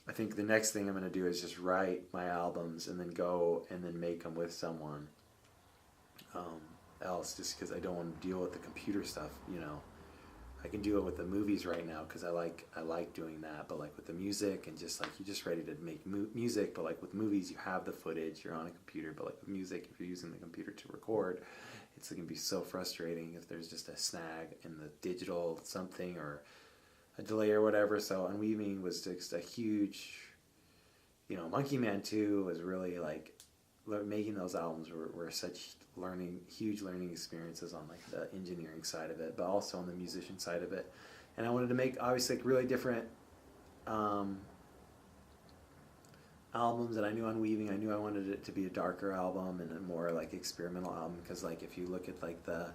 I think the next thing I'm going to do is just write my albums and then go and then make them with someone else, just because I don't want to deal with the computer stuff, you know. I can do it with the movies right now because I like doing that, but like with the music and just like, you're just ready to make music, but like with movies you have the footage, you're on a computer, but like with music, if you're using the computer to record, it's going to be so frustrating if there's just a snag in the digital something or a delay or whatever. So Unweaving was just a huge, you know, Monkey Man 2 was really like, making those albums were such huge learning experiences on like the engineering side of it, but also on the musician side of it. And I wanted to make obviously like really different albums, and I knew Unweaving, I knew I wanted it to be a darker album and a more like experimental album, because like if you look at like the,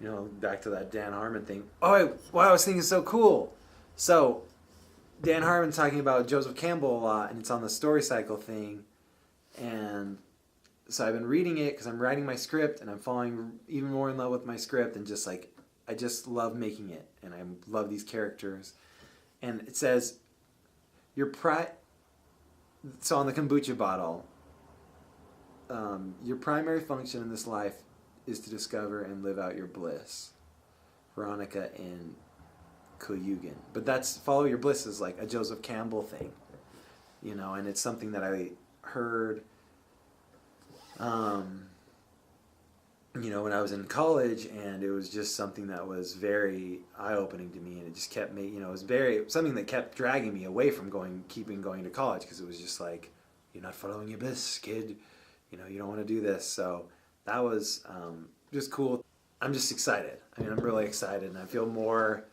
you know, back to that Dan Harmon thing. Oh, wow, I was thinking so cool. So, Dan Harmon's talking about Joseph Campbell a lot, and it's on the Story Cycle thing. And so I've been reading it because I'm writing my script, and I'm falling even more in love with my script, and just like, I just love making it, and I love these characters. And it says, so on the kombucha bottle, your primary function in this life is to discover and live out your bliss. Veronica and Koyugan. But that's, follow your bliss is like a Joseph Campbell thing, you know, and it's something that I heard when I was in college, and it was just something that was very eye-opening to me, and it just kept me, it was something that kept dragging me away from keeping going to college, because it was just like, you're not following your bliss, kid. You don't want to do this. So that was just cool. I'm just excited. I mean, I'm really excited, and I feel more,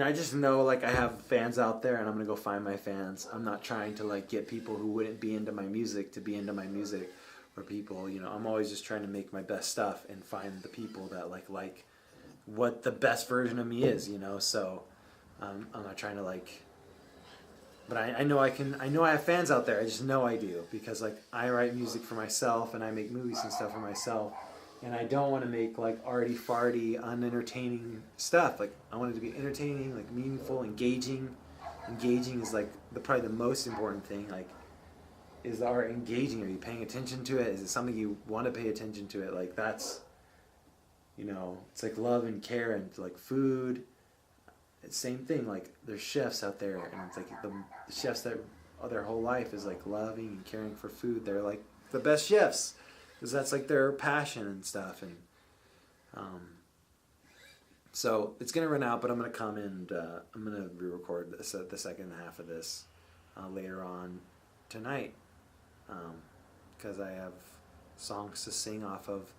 I just know, like, I have fans out there, and I'm going to go find my fans. I'm not trying to, like, get people who wouldn't be into my music to be into my music, or people, I'm always just trying to make my best stuff and find the people that, like what the best version of me is, so I'm not trying to, like, but I know I know I have fans out there. I just know I do, because, like, I write music for myself, and I make movies and stuff for myself. And I don't want to make, like, arty-farty, unentertaining stuff. Like, I want it to be entertaining, like, meaningful, engaging. Engaging is, like, probably the most important thing. Like, is the art engaging? Are you paying attention to it? Is it something you want to pay attention to it? Like, that's, it's like love and care and, like, food. It's the same thing. Like, there's chefs out there, and it's like the chefs that their whole life is, like, loving and caring for food. They're, like, the best chefs. Because that's, like, their passion and stuff. And so it's going to run out, but I'm going to come and I'm going to re-record the second half of this later on tonight. Because I have songs to sing off of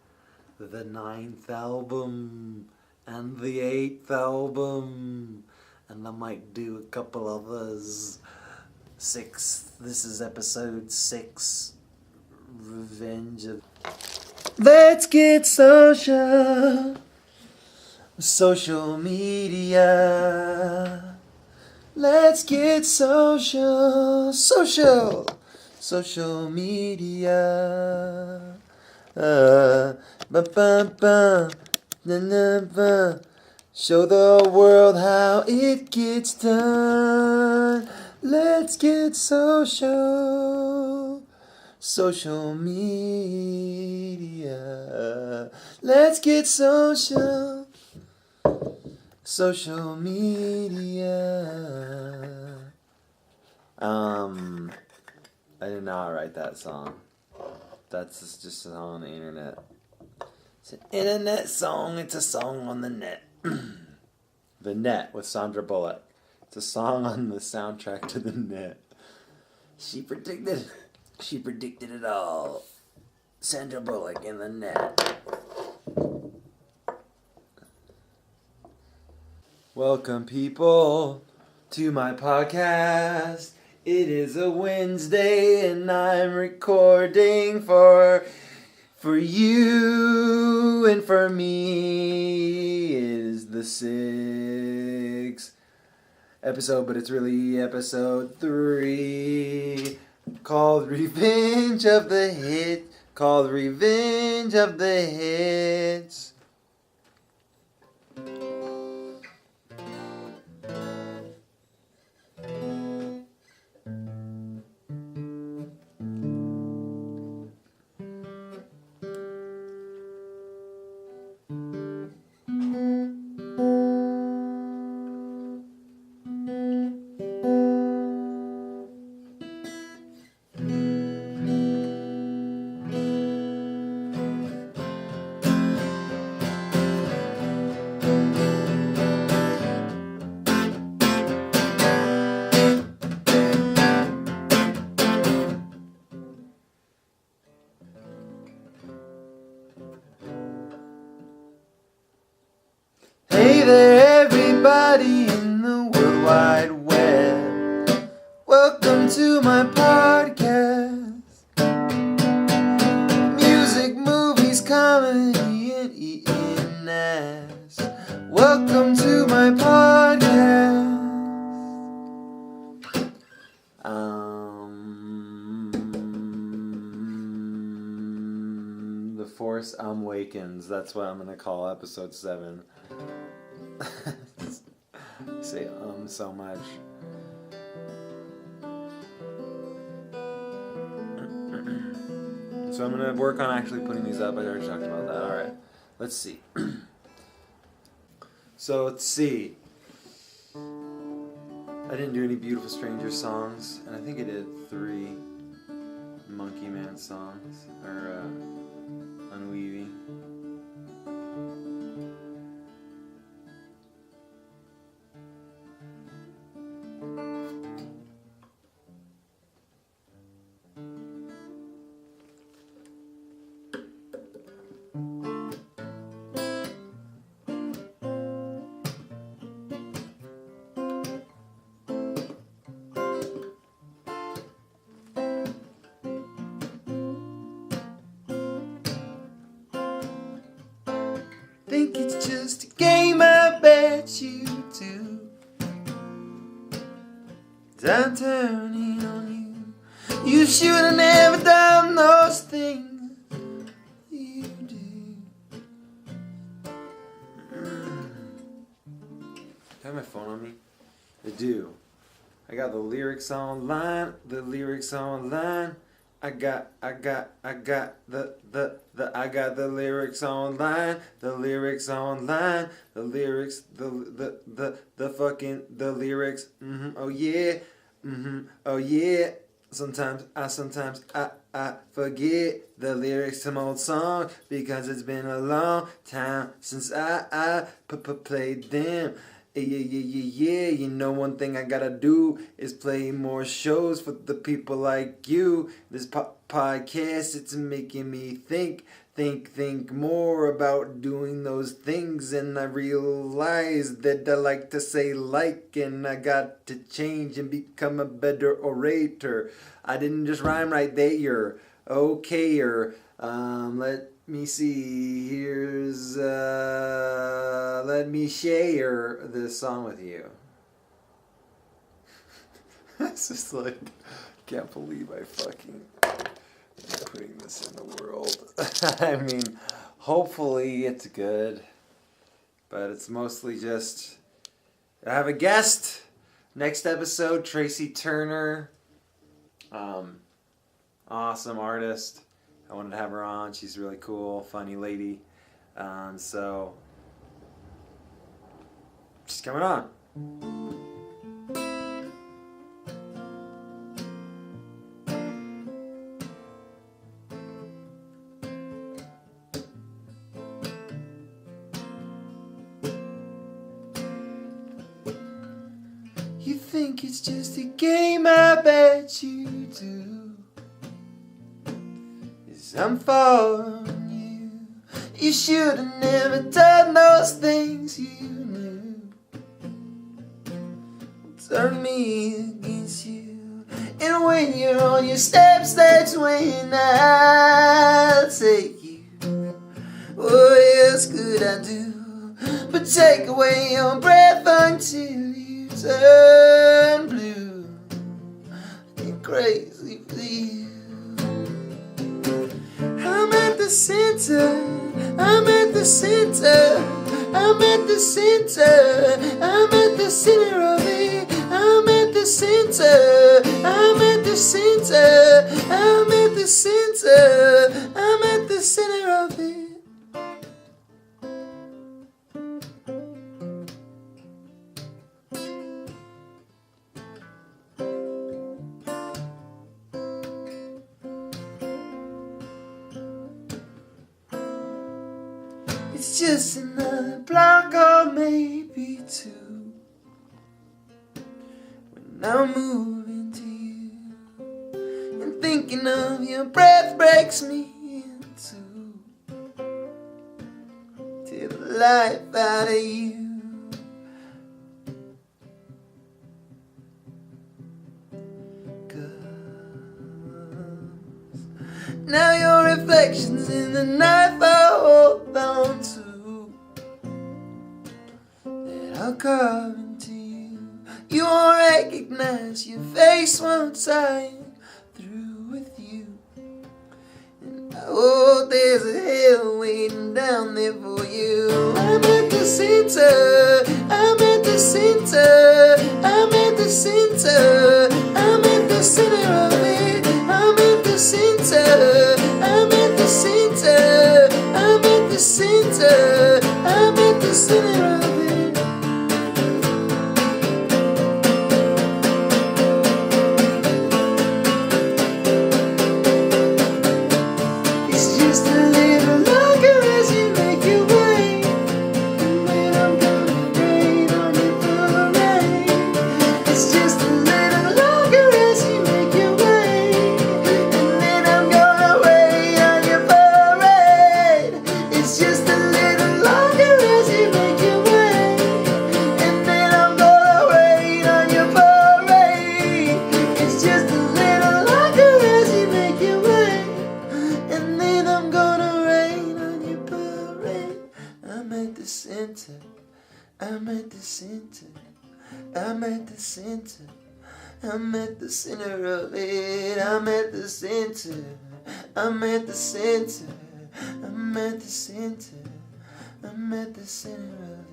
the 9th album and the 8th album. And I might do a couple others. 6th. This is episode 6. Revenge of... Let's get social. Social media. Let's get social. Social media. Ba ba ba. Na na ba. Show the world how it gets done. Let's get social. Social media. Let's get social. Social media. I did not write that song. That's just a song on the internet. It's an internet song. It's a song on the net. The Net with Sandra Bullock. It's a song on the soundtrack to The Net. She predicted it all. Sandra Bullock in The Net. Welcome, people, to my podcast. It is a Wednesday, and I'm recording for you and for me. It is the 6th episode, but it's really episode 3, called Revenge of the Hits. Hey there, everybody in the World Wide Web. Welcome to my podcast. Music, movies, comedy, and eating ass. Welcome to my podcast. The Force Awakens. That's what I'm gonna call episode 7. Say so much. So I'm gonna work on actually putting these up. I already talked about that. Alright. Let's see. So let's see. I didn't do any Beautiful Stranger songs, and I think I did 3. Monkey Man songs, or Unweaving. Think it's just a game, I bet you do. I'm turning on you. You should have never done those things you do. Do I have my phone on me? I do. I got the lyrics online. The lyrics online. I got the lyrics online, the lyrics online, the lyrics, the fucking, the lyrics, oh yeah, oh yeah. Sometimes I forget the lyrics to my old song because it's been a long time since I played them. Yeah. You know, one thing I gotta do is play more shows for the people like you. This podcast, it's making me think more about doing those things. And I realize that I like to say like, and I got to change and become a better orator. I didn't just rhyme right there. Okay, let me see. Here's let me share this song with you. It's just like, can't believe I fucking putting this in the world. I mean, hopefully it's good, but it's mostly just I have a guest next episode, Tracy Turner, awesome artist. I wanted to have her on. She's really cool, funny lady. So she's coming on. You think it's just a game, I bet you do. I'm falling you. You should have never done those things you knew. Turn me against you. And when you're on your steps, that's when I'll take you. What else could I do but take away your breath until you turn blue and crazy for you. I'm at the center, I'm at the center, I'm at the center, I'm at the center of it. I'm at the center, I'm at the center, I'm at the center, I'm at the center of it. It's just another block or maybe two. When I'm moving to you and thinking of your breath breaks me in two. Till the life out of you. Now your reflections in the knife I hold on to, that I'll carve into you. You won't recognize your face once I'm through with you. And oh, there's a hell waiting down there for you. I'm at the center, I'm at the center, I'm at the center, I'm at the center of it. I'm at the center, I'm at the center, I'm at the center, I'm at the center of it. the center. I'm at the center. I'm at the center. I'm at the center of it. I'm at the center. I'm at the center. I'm at the center. I'm at the center of it.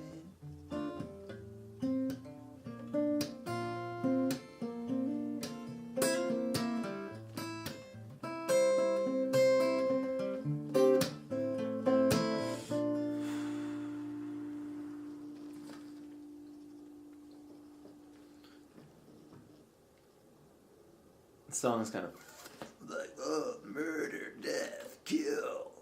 The song's kind of like, oh, murder, death, kill.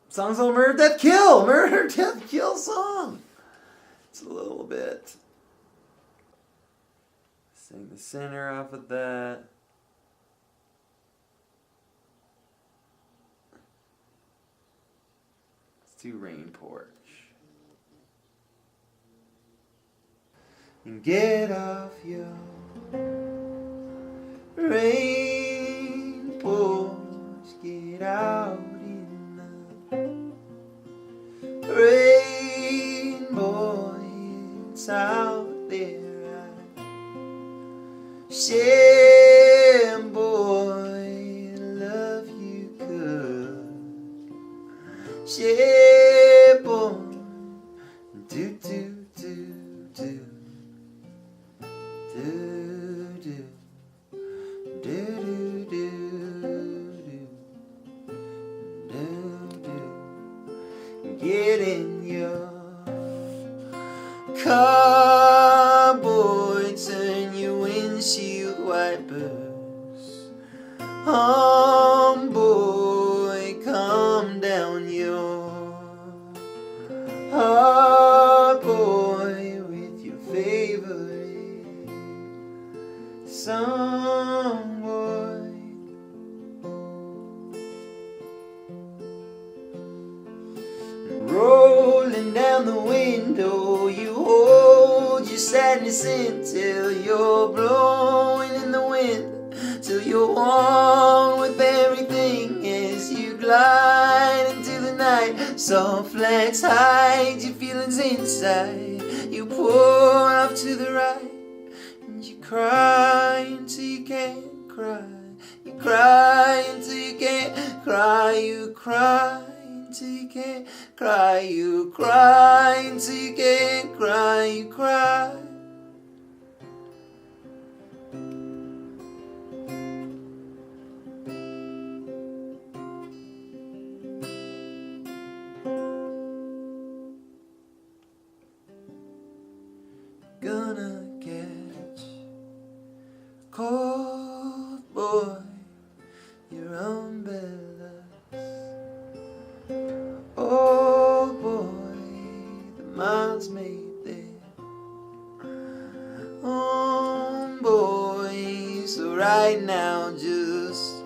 Song's all murder, death, kill. Murder, death, kill song. It's a little bit. Sing the center off of that. Let's do Rain Porch. And get off your rain porch, get out in the rain, boy, it's out there. Share, boy, love you good. Share, boy, do, do, do, do. Get in your car, boy, turn your windshield wipers on, boy, calm down your heart, boy, with your favorite song, boy. Rolling down the window, you hold your sadness in till you're blowing in the wind, till you're one with everything as you glide into the night. Soft lights hide your feelings inside. You pour off to the right, and you cry until you can't cry. You cry until you can't cry. You cry until you can't cry. You cry until you can't cry. You cry. Gonna catch cold, boy, your umbrellas. Oh boy, the miles made there. Oh boy, so right now just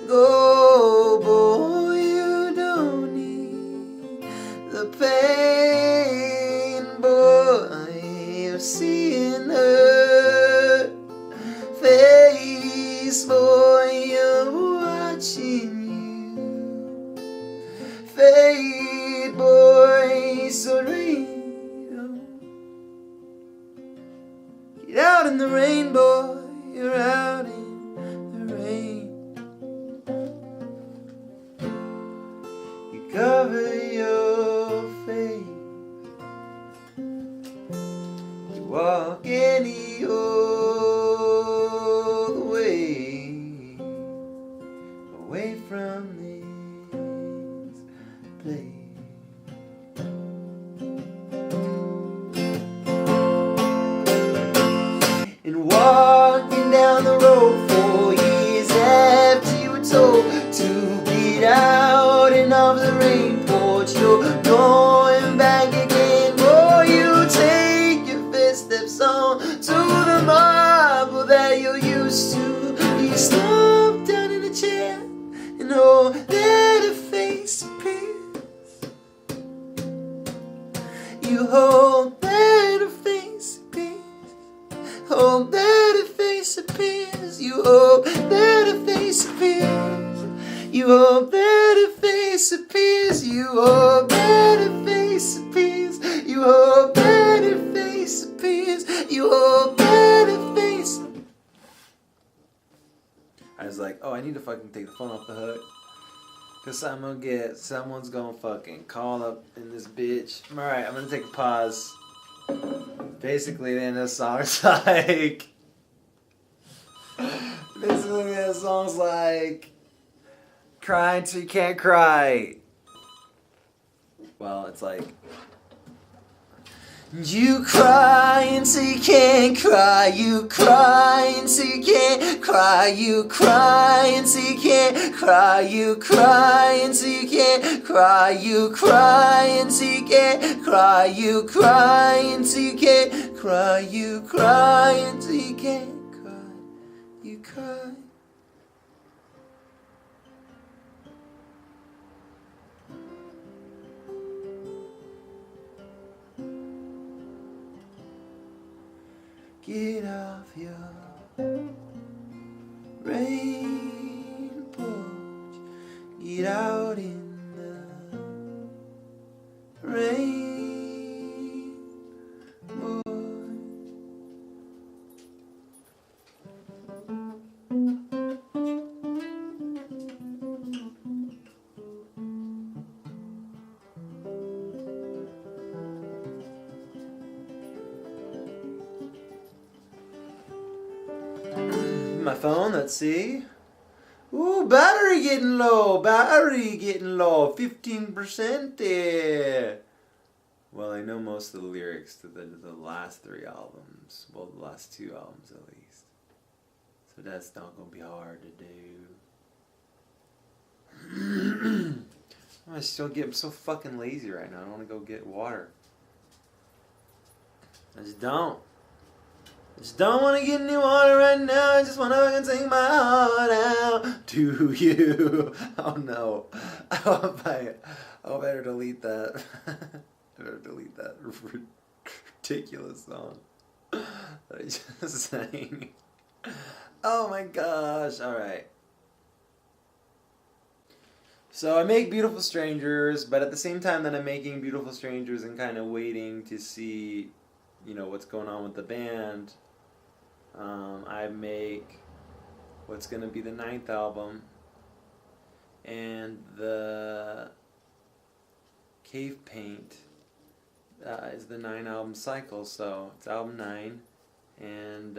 go, boy, you don't need the pain, boy, of seeing her face, boy, you're watching fade, boy, surreal. Get out in the rain, boy, you're out in the rain. You cover your face, you walk any old way, away from this place. And walking down the road 4 years after you were told to get out and off the rain porch, you're going back again. Boy, you take your first steps on to the marble that you're used to. You slump down in a chair and oh, let a face appears. hope that a face appears. You hope that a face appears. You hope that a face appears. You hope that a face. I was like, oh, I need to fucking take the phone off the hook. Cause someone's gonna fucking call up in this bitch. Alright, I'm gonna take a pause. Basically, the end of the song is like. Basically, the song's like. Crying so you can't cry. Well, it's like. You crying so you can't cry. You crying so you can't cry. You crying so you can't cry. You crying so you can't cry. You crying so you can't cry. You crying so you can't cry. You crying so you can't cry. You cry. Get off your rain porch. Get out in the rain, boy. My phone, let's see. Ooh, battery getting low. 15% there. Well, I know most of the lyrics to the last 3 albums. Well, the last 2 albums at least. So that's not going to be hard to do. I'm so fucking lazy right now. I don't want to go get water. I just don't. I just don't want to get any water right now. I just want to fucking sing my heart out to you. Oh no. I better delete that. I better delete that ridiculous song that I just sang. Oh my gosh. Alright. So I make Beautiful Strangers, but at the same time that I'm making Beautiful Strangers and kind of waiting to see, what's going on with the band, I make what's going to be the 9th album, and the Cave Paint is the 9-album cycle, so it's album 9, and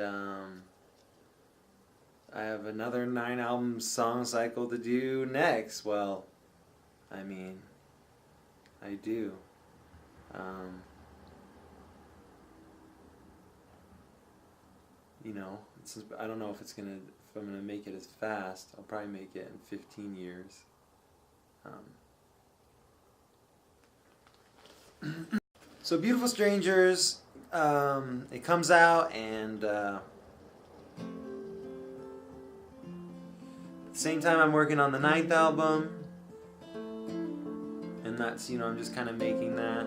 I have another 9-album song cycle to do next. Well, I mean, I do. I don't know if I'm gonna make it as fast. I'll probably make it in 15 years. So Beautiful Strangers, it comes out, and at the same time I'm working on the 9th album, and that's, I'm just kind of making that.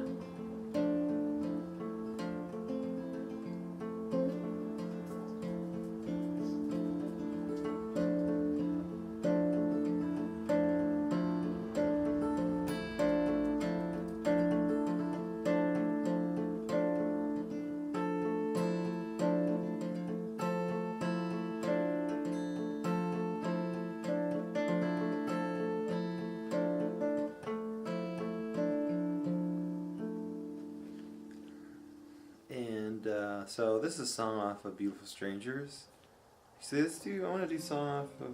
So this is a song off of Beautiful Strangers. See, I want to do a song off of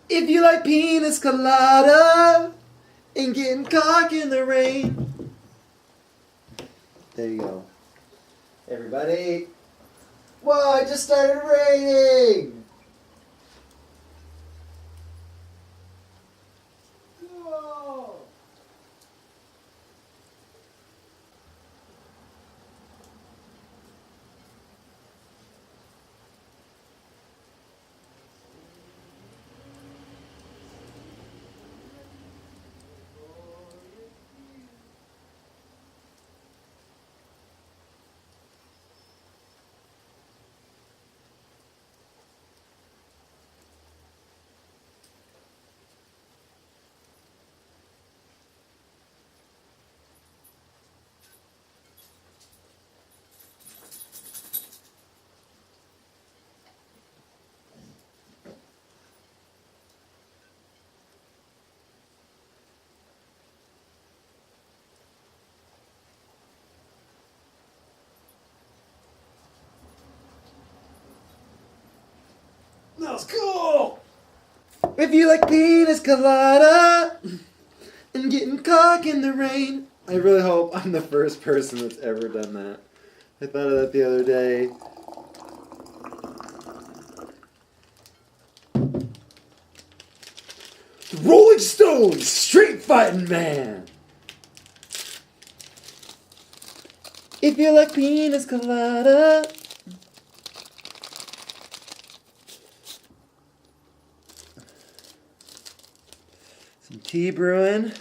If you like Pinas Colada and getting caught in the rain. There you go. Everybody. Whoa, it just started raining. Whoa. That was cool! If you like penis colada and getting cock in the rain. I really hope I'm the first person that's ever done that. I thought of that the other day. The Rolling Stones, Street Fighting Man. If you like penis colada. Some tea brewing.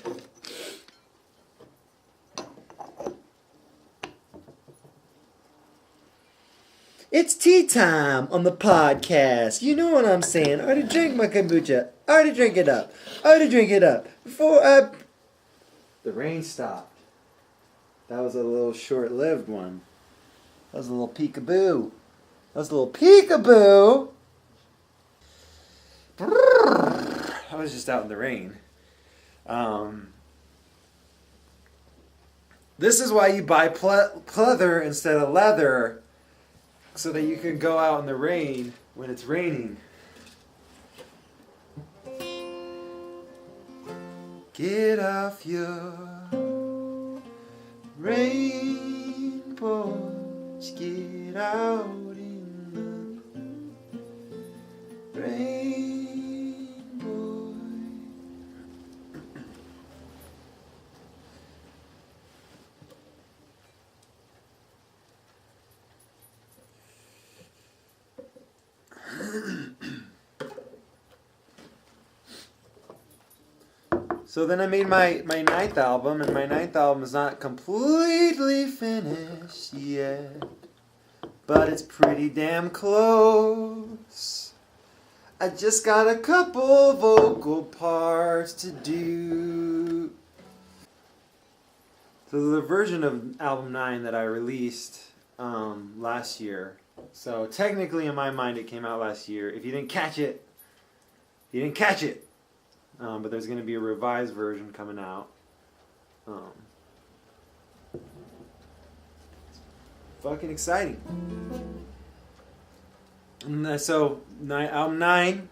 It's tea time on the podcast. You know what I'm saying. I already drank my kombucha. I already drank it up. Before the rain stopped. That was a little short-lived one. That was a little peekaboo. I was just out in the rain. This is why you buy pleather instead of leather, so that you can go out in the rain when it's raining. Get off your rain porch, get out in the rain, boy. So then I made my ninth album, and my ninth album is not completely finished yet, but it's pretty damn close. I just got a couple vocal parts to do. So the version of album 9 that I released last year, so technically in my mind it came out last year. If you didn't catch it, you didn't catch it. But there's going to be a revised version coming out. Fucking exciting. And so, album 9.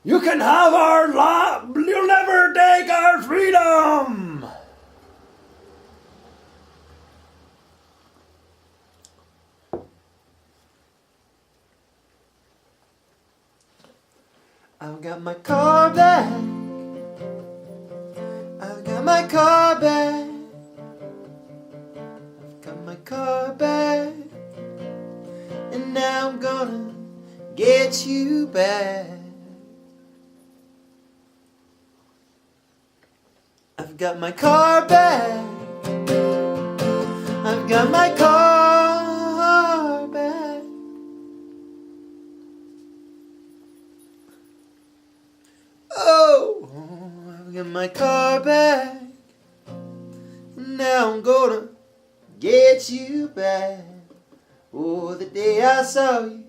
You can have our love, you'll never take our freedom! I've got my car back. I've got my car back. I've got my car back. And now I'm gonna get you back. I've got my car back. I've got my car back. Oh, I've got my car back. Now I'm gonna get you back. Oh, the day I saw you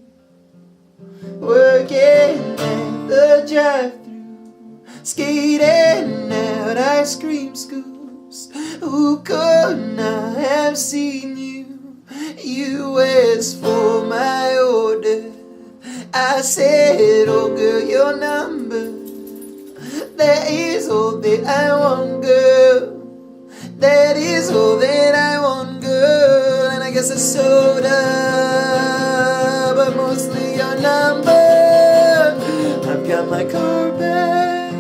working at the drive-thru, skating out ice cream scoops. Who could not have seen you? You asked for my order. I said, oh girl, your number. That is all that I want, girl. That is all that I want, girl. And I guess I soda, but mostly your number. I've got my car back.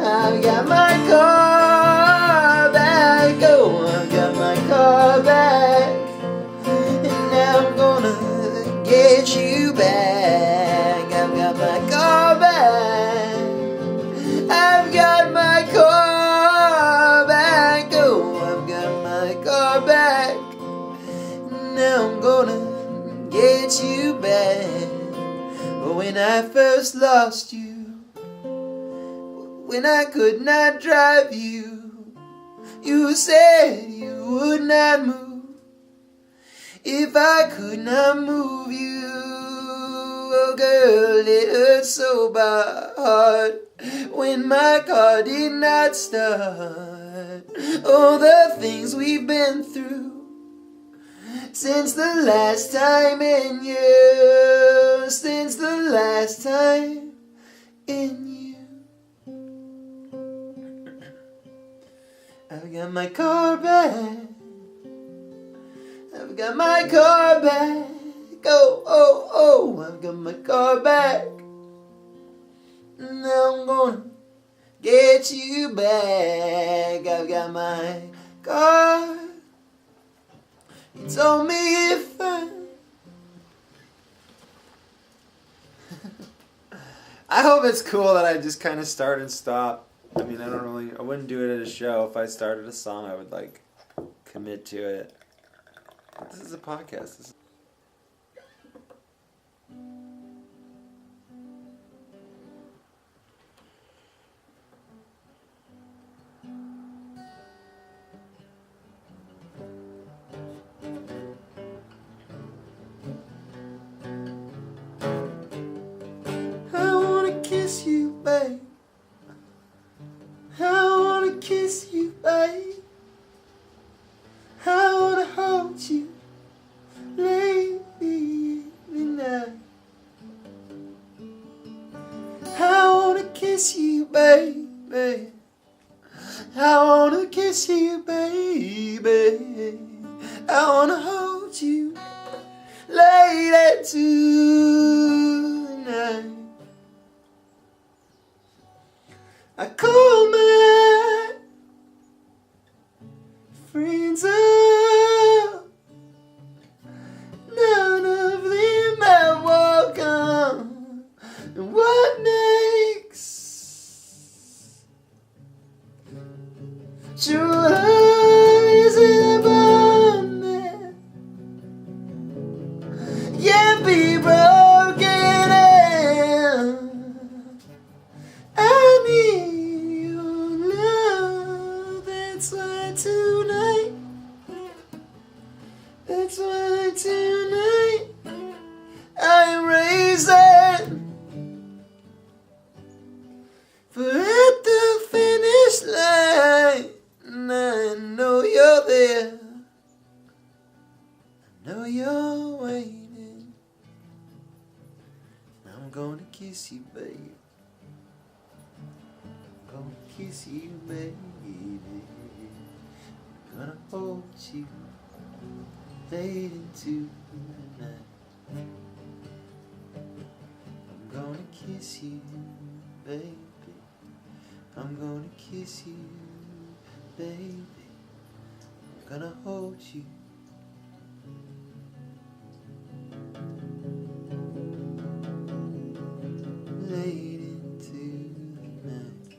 I've got my car back. Oh, I've got my car back. And now I'm gonna get you back. I've got my car back. I've got my car back. Oh, I've got my car back. Now I'm gonna get you back. But when I first lost you, when I could not drive you, you said you would not move. If I could not move you, oh girl, it hurt so bad when my car did not start. All the things we've been through, since the last time in you, since the last time in you. I've got my car back, I've got my car back, oh, oh, oh, I've got my car back. Now I'm gonna get you back. I've got my car. You told me if I hope it's cool that I just kind of start and stop. I mean, I wouldn't do it at a show. If I started a song, I would like commit to it. But this is a podcast. I wanna kiss you, babe. I wanna kiss you, babe. I wanna hold you late in the night. I wanna kiss you, baby. I wanna kiss you, baby. I wanna hold you late into the night. I call my friends up, none of them have welcome. And what makes true love isn't about me. Yeah, be broken and I need your love. That's why tonight, that's why tonight I'm raising. For at the finish line, and I know you're there. I know you're waiting. I'm gonna kiss you, babe. I'm gonna kiss you, baby. I'm gonna hold you late into the night. I'm gonna kiss you, baby. I'm gonna kiss you, baby. I'm gonna hold you. Late into the night.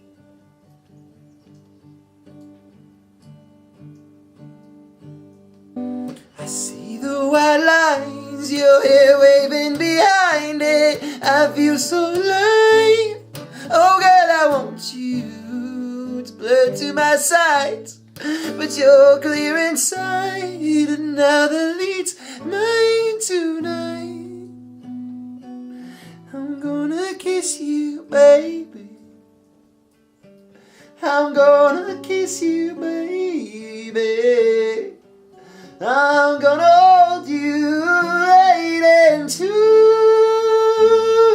I see the white lines, your hair waving behind it. I feel so alive. Oh God, I want you. It's blurred to my sight, but you're clear inside. And now that leads mine tonight. I'm gonna kiss you, baby. I'm gonna kiss you, baby. I'm gonna hold you right into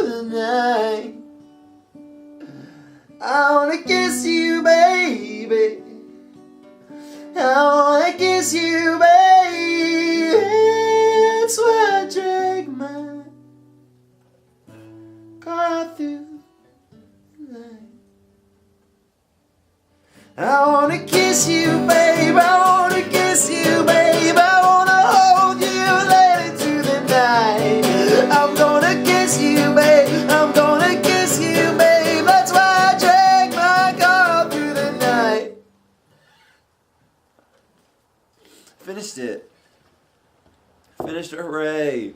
the night. I wanna kiss you, baby. I wanna kiss you, baby. That's why I drag my car through the night. I wanna kiss you, babe. I wanna kiss you, babe. I wanna hold you late into the night. I'm gonna kiss you, babe. I'm gonna kiss you, babe. That's why I drag my car through the night. Finished it. Finished, hooray.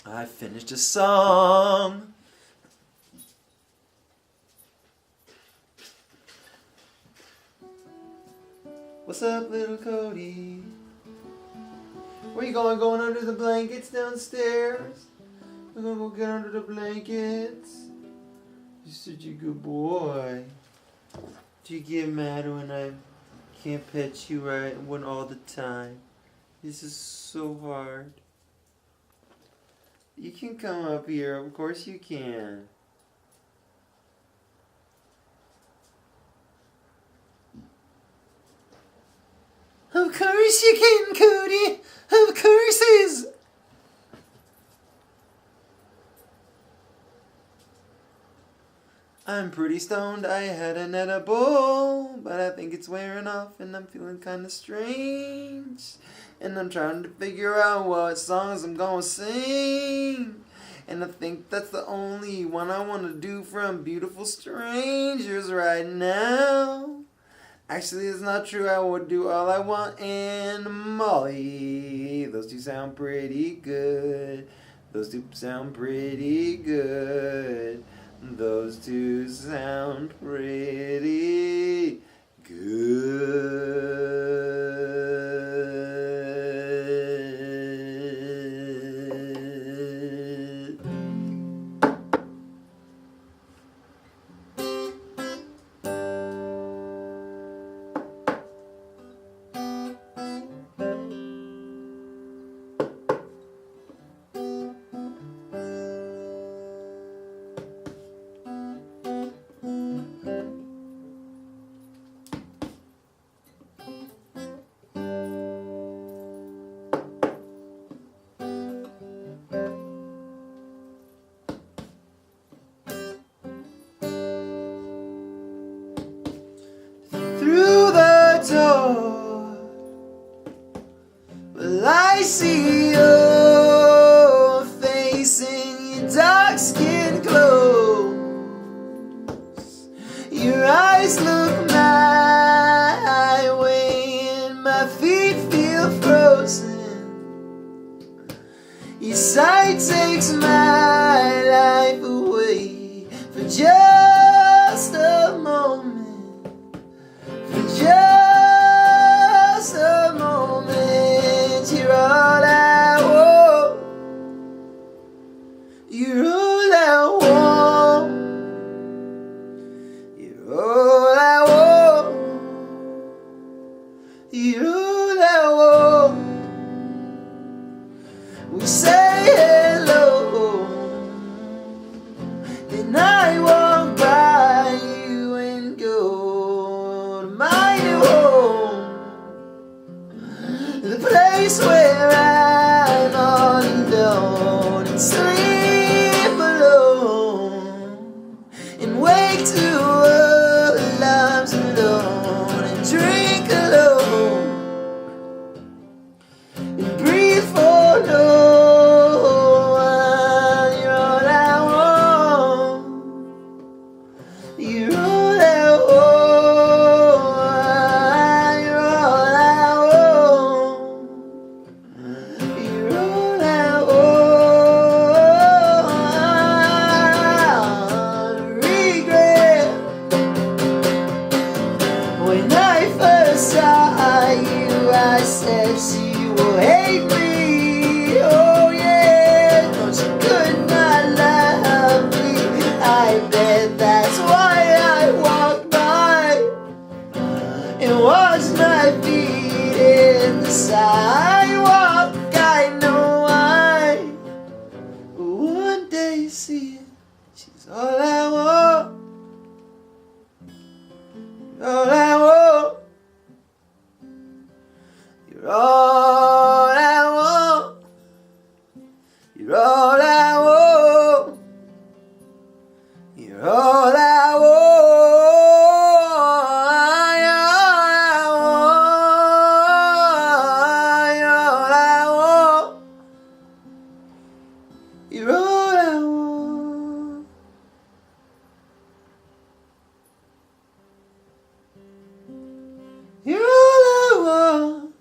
I finished a song. What's up, little Cody? Where you going? Going under the blankets downstairs? We're gonna go get under the blankets. You're such a good boy. Do you get mad when I'm can't pet you right and want all the time. This is so hard. You can come up here, of course you can. Of course you can, Cody. Of course is. I'm pretty stoned, I had an edible, but I think it's wearing off and I'm feeling kinda strange. And I'm trying to figure out what songs I'm gonna sing. And I think that's the only one I wanna do from Beautiful Strangers right now. Actually, it's not true, I would do All I Want and Molly. Those two sound pretty good. Those two sound pretty good. Those two sound pretty good. Through the door, well, I see your face in your dark skin clothes. Your eyes look my way and my feet feel frozen. Your sight takes my life away for just a moment. Just a moment, you're all I want. You're all I want. You're all I want. You're all I want. We say hello, then I walk by you and go to my new home, the place where I'm all alone and sleep alone and wake to alarms alone and drink alone and breathe for no one. You're all I want. You're all I want. You're all I want. You're all I want. Regret when I first saw you, I said she will hate me. Oh yeah, no, she could not love me. I bet that's why I walked by and watched my feet in the sidewalk. I know why. One day see it, she's all I want. All I want. You're all I want. You're all I want. You're all I want. You're all I want. You're all I want. You're all I want. You're all I want.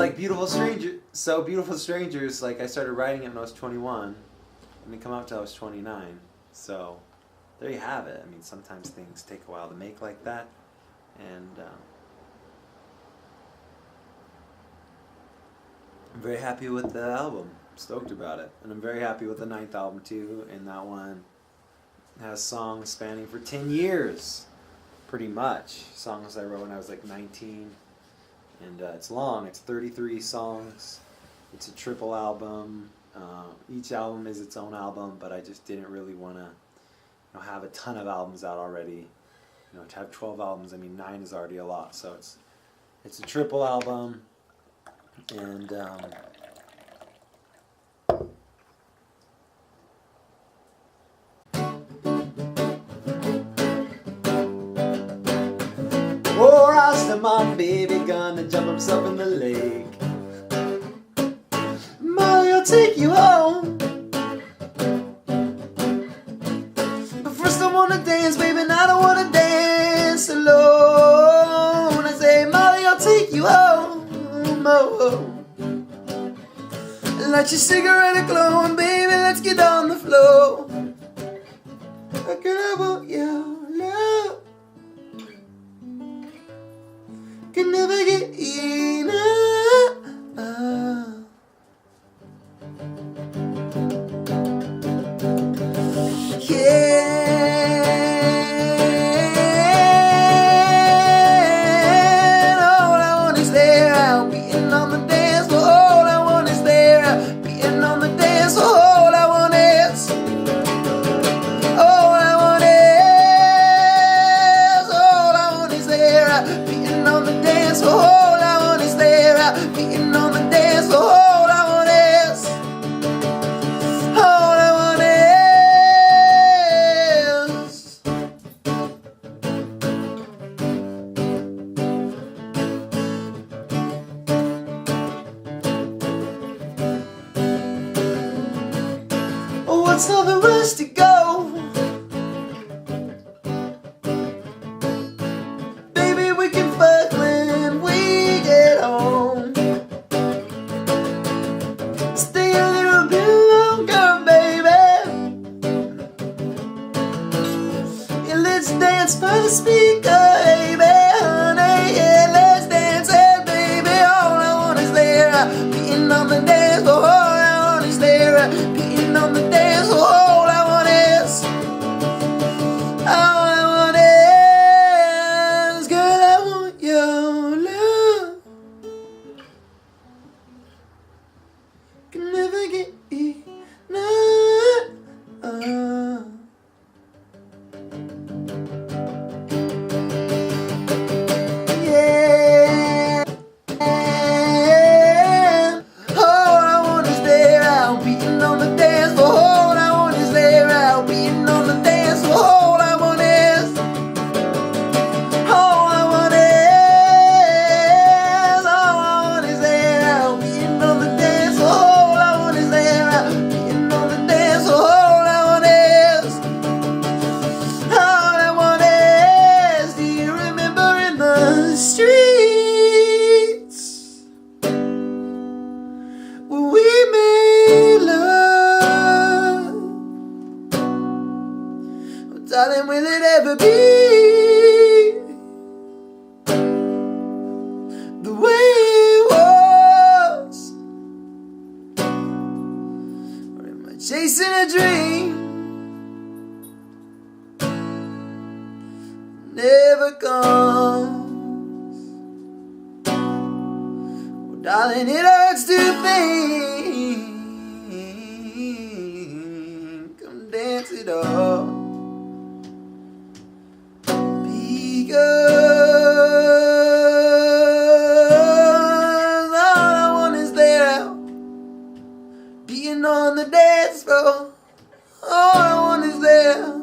like Beautiful Strangers, like I started writing it when I was 21, and didn't come out till I was 29. So there you have it. I mean, sometimes things take a while to make like that, and I'm very happy with the album. Stoked about it, and I'm very happy with the 9th album too. And that one has songs spanning for 10 years, pretty much. Songs I wrote when I was like 19. And it's long. It's 33 songs. It's a triple album. Each album is its own album, but I just didn't really want to have a ton of albums out already. To have 12 albums, I mean, 9 is already a lot. So it's a triple album. And oh, Rastaman baby gonna jump himself in the lake. Molly, I'll take you home. But first I wanna dance, baby, and I don't wanna dance alone. I say, Molly, I'll take you home. Oh. Light your cigarette glowing, baby, let's get on the floor. How can I want your love? Can never get enough. Yeah. All I want is there, out beating on the dance floor. All I want is there, out beating on the dance floor. All I want is. All I want is. All I want is there, out beating on the dance floor. All I want is there, out beating on the dance floor. All I want is. All I want is. Oh, what's all the rush to go? Baby, we can fuck when we get home. Stay a little bit longer, baby. Yeah, let's dance by the speaker, baby, honey. Yeah, let's dance it, baby. All I want is there, beating on the dance floor. All I want is there, beating on the dance floor. All I want is. All I want is, girl, I want your love. Can never get enough. Yeah. All I want is there, out beating on the dance floor. All I want is there, out beating on the dance floor. All I want is. All I want is. All I want is there, out beating on the dance floor. All I want is there, out beating on the dance floor. All I want is. All I want is. Do you remember in the streets when we made love? Oh, darling, will it ever be the way it was? Or am I chasing a dream? Never comes. Oh, darling, it hurts to think. Come dance it up. Because all I want is there, beating on the dance floor. All I want is there.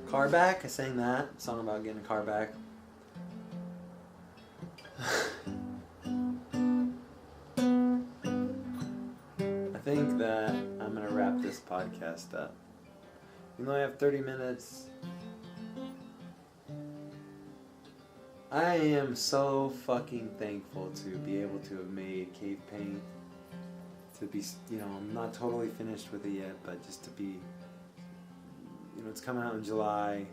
Car back, I sang that song about getting a car back. think that I'm going to wrap this podcast up. Even though I have 30 minutes, I am so fucking thankful to be able to have made Cave Paint. To be, I'm not totally finished with it yet, but just to be, it's coming out in July.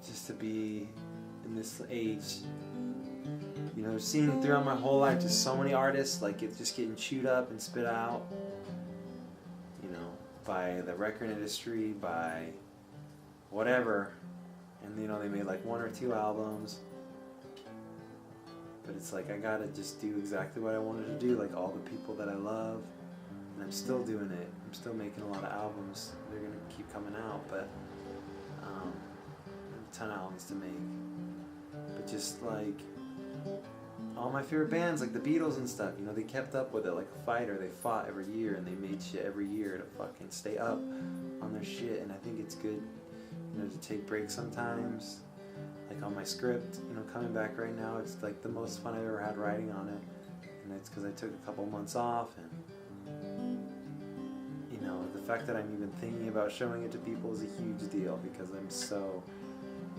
Just to be in this age, seeing throughout my whole life just so many artists, like it's just getting chewed up and spit out, by the record industry, by whatever, and they made like 1 or 2 albums, but it's like I gotta just do exactly what I wanted to do, like all the people that I love, and I'm still doing it. I'm still making a lot of albums. They're gonna keep coming out, but a ton of albums to make. But just like all my favorite bands, like the Beatles and stuff, they kept up with it like a fighter. They fought every year and they made shit every year to fucking stay up on their shit. And I think it's good, to take breaks sometimes. Like on my script, coming back right now, it's like the most fun I've ever had writing on it. And it's because I took a couple months off, and the fact that I'm even thinking about showing it to people is a huge deal, because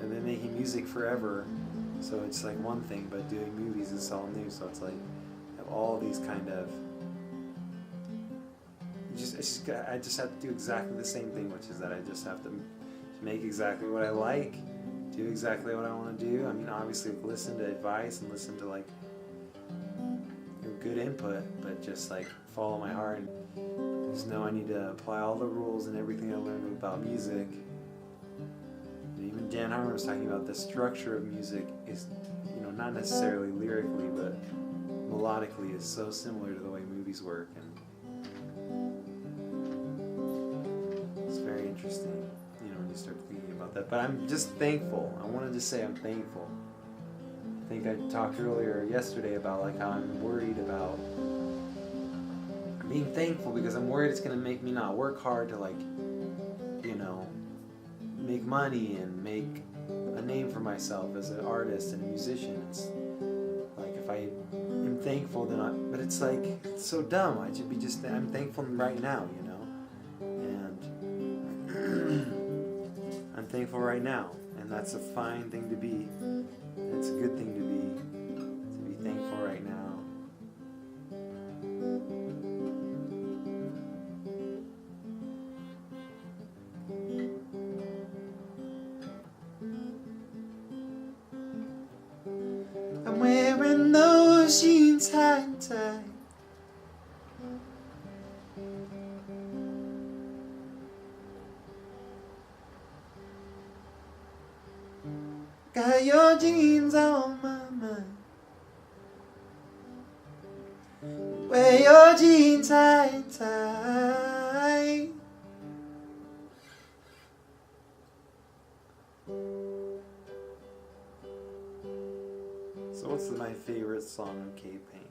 I've been making music forever. So it's like one thing, but doing movies is all new. So it's like I have all these kind of. I just have to do exactly the same thing, which is that I just have to make exactly what I like, do exactly what I want to do. I mean, obviously listen to advice and listen to like good input, but just like follow my heart and just know I need to apply all the rules and everything I learned about music. Even Dan Harmon was talking about the structure of music is, not necessarily lyrically, but melodically is so similar to the way movies work, and it's very interesting, when you start thinking about that. But I'm just thankful. I wanted to say I'm thankful. I think I talked earlier yesterday about like how I'm worried about being thankful, because I'm worried it's going to make me not work hard to like, make money and make a name for myself as an artist and a musician. It's like if I am thankful, then but it's like, it's so dumb. I should be I'm thankful right now, and I'm thankful right now, and that's a fine thing to be. It's a good thing to be thankful right now. Wearing those jeans high and tight, got your jeans on my mind. Wear your jeans high and tight. So what's my favorite song on Cave Paint?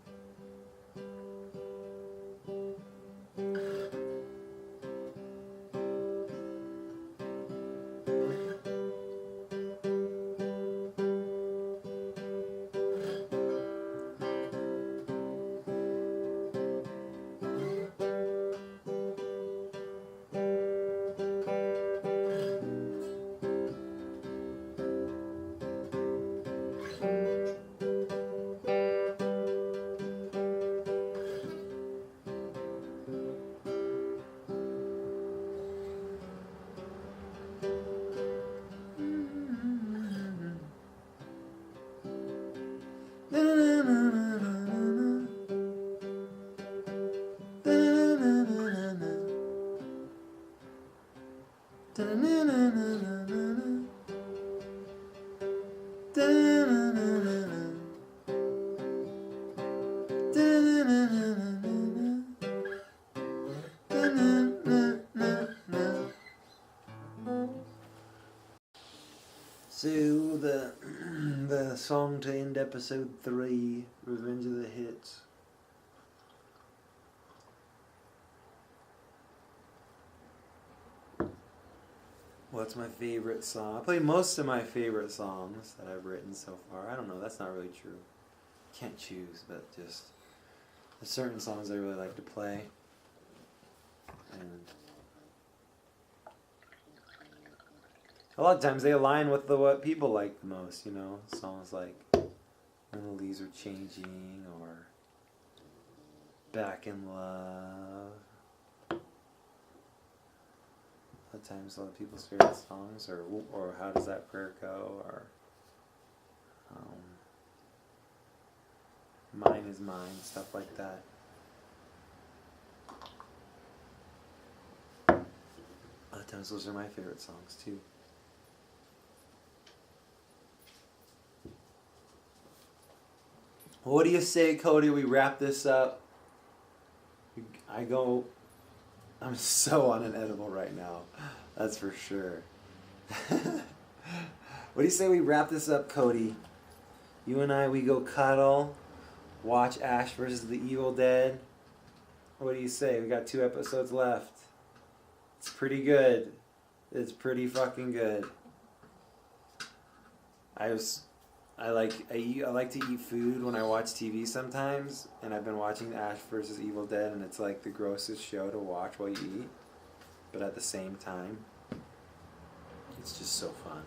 So the song to end episode 3, Revenge of the Hits. What's my favorite song? I play most of my favorite songs that I've written so far. I don't know, that's not really true. Can't choose, but just There's certain songs I really like to play. And a lot of times they align with what people like the most, you know? Songs like When the Leaves Are Changing or Back in Love. A lot of times a lot of people's favorite songs, or How Does That Prayer Go, or Mine Is Mine, stuff like that. A lot of times those are my favorite songs too. What do you say, Cody? We wrap this up. I'm so on an edible right now. That's for sure. What do you say we wrap this up, Cody? You and I, we go cuddle, watch Ash vs. the Evil Dead. What do you say? We got 2 episodes left. It's pretty good. It's pretty fucking good. I like to eat food when I watch TV sometimes, and I've been watching Ash vs. Evil Dead, and it's like the grossest show to watch while you eat, but at the same time, it's just so fun.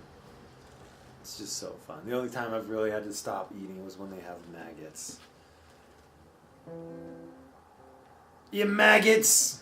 It's just so fun. The only time I've really had to stop eating was when they have maggots. You maggots!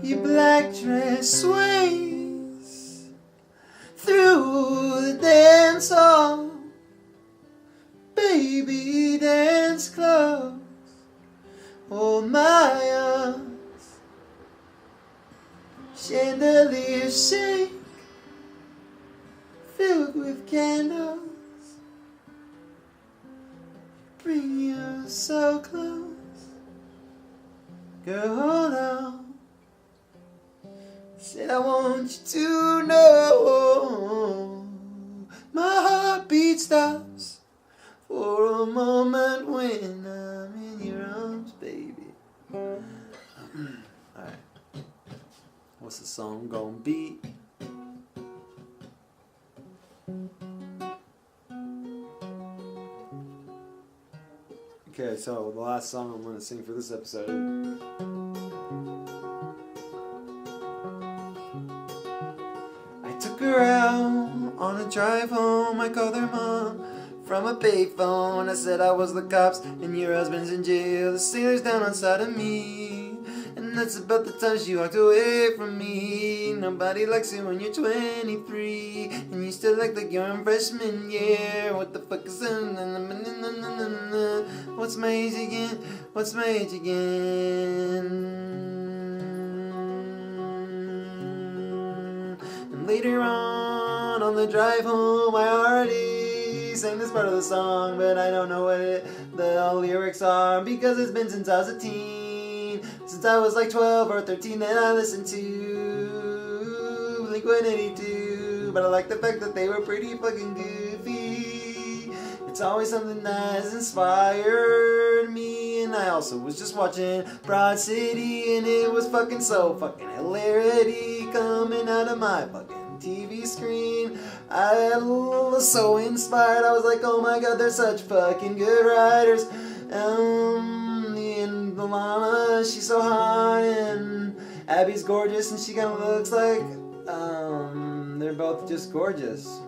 Your black dress sways through the dance hall. Baby, dance close, hold my arms. Chandeliers shake, filled with candles. Bring you so close, girl, hold on. Said I want you to know my heartbeat stops for a moment when I'm in your arms, baby. Alright. What's the song gonna be? Okay, so the last song I'm gonna sing for this episode. Took her out on a drive home. I called her mom from a payphone. I said I was the cops and your husband's in jail. The sailor's down on side of me, and that's about the time she walked away from me. Nobody likes you when you're 23 and you still act like you're in freshman year. What the fuck is that? What's my age again? What's my age again? Later on the drive home, I already sang this part of the song, but I don't know what the lyrics are, because it's been since I was a teen. Since I was like 12 or 13, then I listened to Blink-182, but I like the fact that they were pretty fucking goofy. It's always something that has inspired me, and I also was just watching Broad City, and it was fucking so fucking hilarity coming out of my fucking TV screen. I was so inspired. I was like, oh my god, they're such fucking good writers. And Lana, she's so hot, and Abby's gorgeous, and she kind of looks like they're both just gorgeous.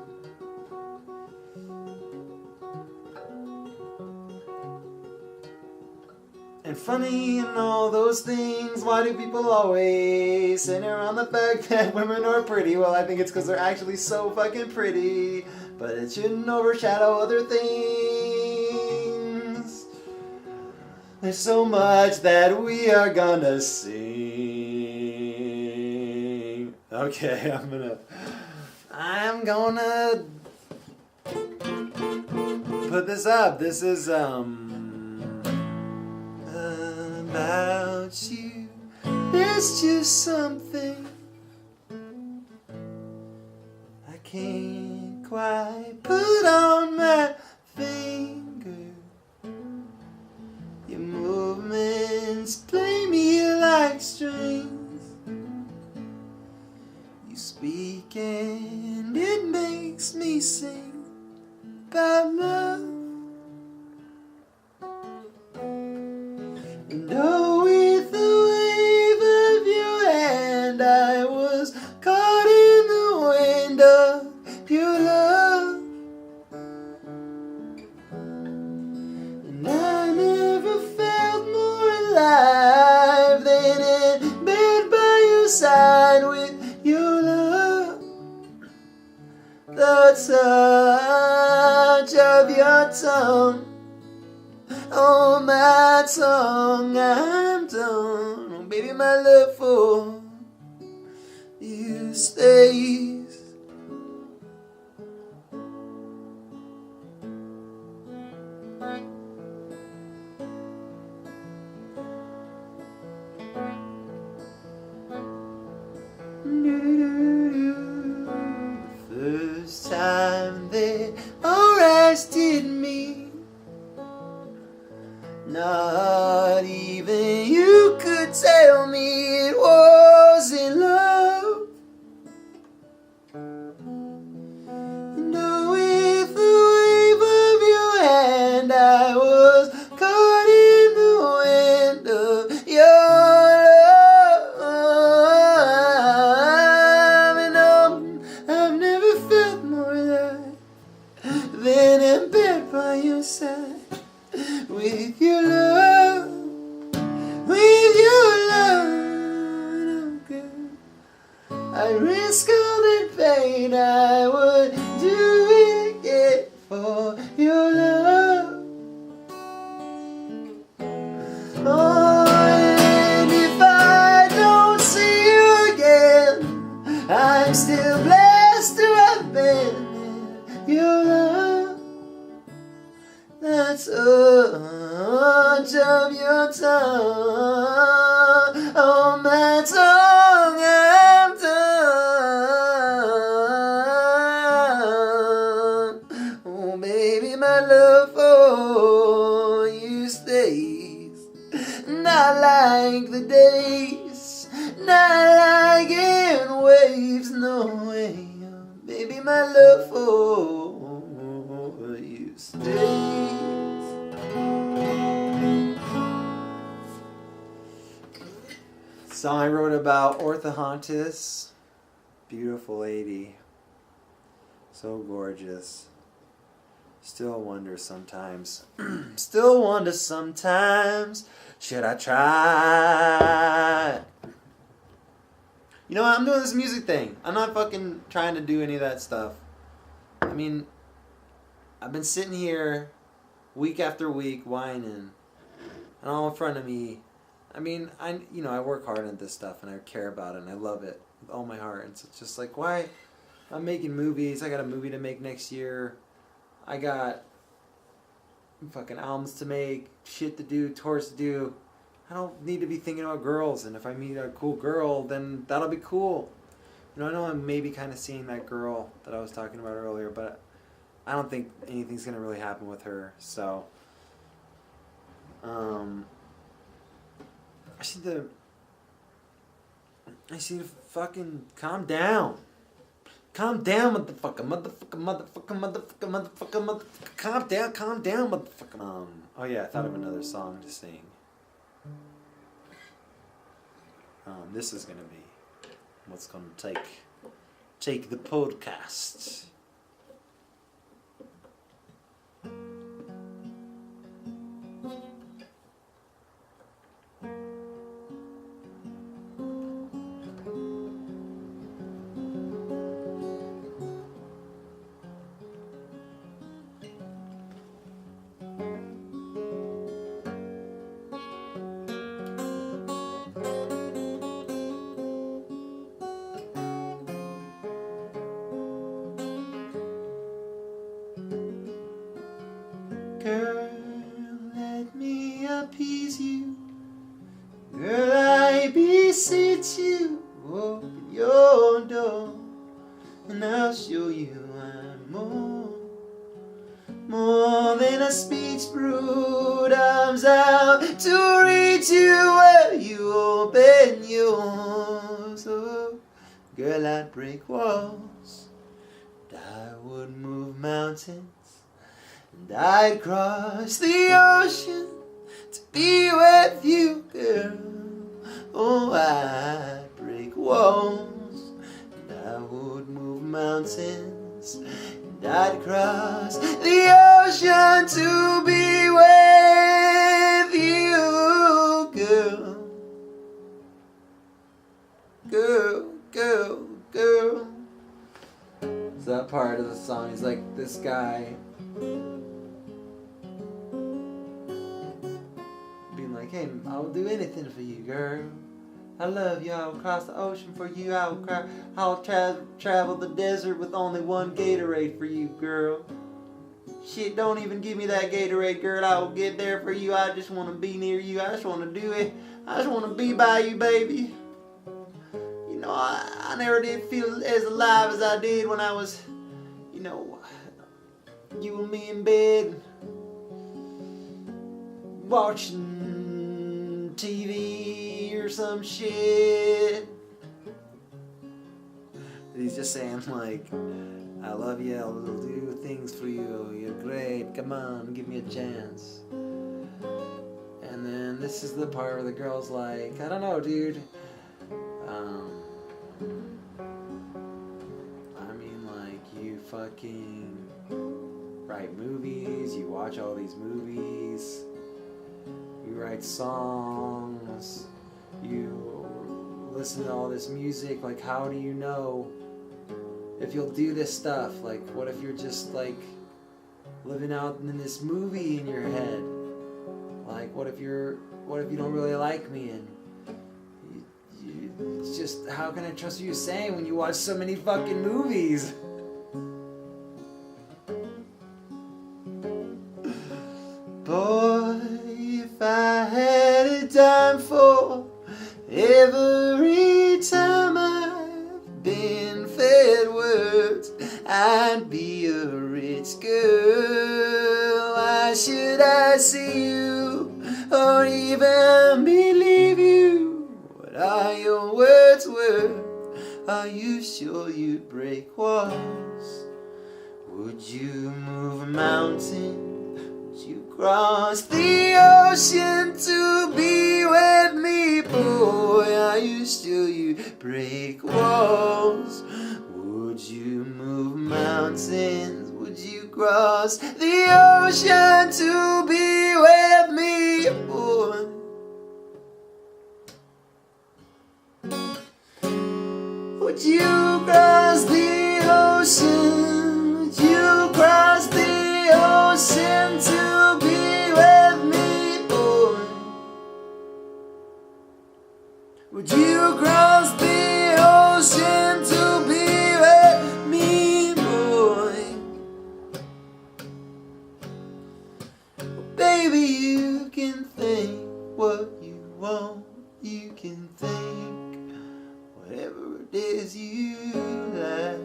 And funny and all those things, why do people always center around the fact that women are pretty? Well, I think it's because they're actually so fucking pretty, but it shouldn't overshadow other things. There's so much that we are gonna sing. Okay, I'm gonna put this up. This is, about you. there's just something I can't quite put on my finger. Your movements play me like strings. You speak and it makes me sing about love. And oh, with the wave of your hand, I was caught in the wind of pure love. And I never felt more alive than in bed by your side with your love. The touch of your tongue on my tongue, I'm done. Oh, baby, my love for you stays. First time that our eyes did meet, not even you could tell me it wasn't love. And oh, with the wave of your hand, I was caught in the wind of your love. And oh, I've never felt more alive than in bed by your side. With your love, with your love, oh girl, I risk all the pain, I would do it again for your love. Oh, and if I don't see you again, I'm still blessed to have been in your love. The touch of your tongue on my tongue, I'm done. Oh, baby, my love for you stays. Not like the days, not like in waves, no way. Oh, baby, my love for you stays. Song I wrote about Orthontis. Beautiful lady. So gorgeous. Still wonder sometimes. Still wonder sometimes. Should I try? You know what? I'm doing this music thing. I'm not fucking trying to do any of that stuff. I mean, I've been sitting here week after week whining. And all in front of me, I mean, I work hard at this stuff and I care about it and I love it with all my heart. And so it's just like, why? I'm making movies. I got a movie to make next year. I got fucking albums to make, shit to do, tours to do. I don't need to be thinking about girls. And if I meet a cool girl, then that'll be cool. You know, I know I'm maybe kind of seeing that girl that I was talking about earlier, but I don't think anything's going to really happen with her. So, I see the fucking calm down. Calm down, motherfucker, calm down, motherfucker. Oh yeah, I thought of another song to sing. This is gonna be what's gonna take the podcast. Girl, let me appease you. Girl, I beseech and I'll show you I'm more than a speech brewed, arms out to reach you where you open yours. Oh, girl, I'd break walls, and I would move mountains, and I'd cross the ocean to be with you, girl. Oh, I'd break walls, and I would move mountains, and I'd cross the ocean to be with you, girl. Girl, girl, girl. It's that part of the song. He's like, this guy being like, hey, I'll do anything for you, girl. I love you. I'll cross the ocean for you. I'll travel the desert with only one Gatorade for you, girl. Shit, don't even give me that Gatorade, girl. I will get there for you. I just want to be near you. I just want to do it. I just want to be by you, baby. You know, I never did feel as alive as I did when I was, you know, you and me in bed watching TV or some shit. He's just saying like, I love you, I'll do things for you, you're great, come on, give me a chance. And then this is the part where the girl's like, I don't know, dude. I mean, like, you fucking write movies, you watch all these movies, you write songs, you listen to all this music, like, how do you know if you'll do this stuff? Like, what if you're just, like, living out in this movie in your head? Like, what if you don't really like me, and it's just, how can I trust what you're saying when you watch so many fucking movies? Boy, if I had a dime for every time I've been fed words, I'd be a rich girl. Why should I see you or even believe you? What are your words worth? Are you sure you'd break walls? Would you move a mountain? Would you cross the ocean to be with me? Boy, are you sure you'd break walls? Would you move mountains? Would you cross the ocean to be with me? Boy, would you cross the ocean? Would you cross the ocean to be with me, boy? Would you cross the ocean to be with me, boy? Well, baby, you can think what you want. You can think whatever it is you like.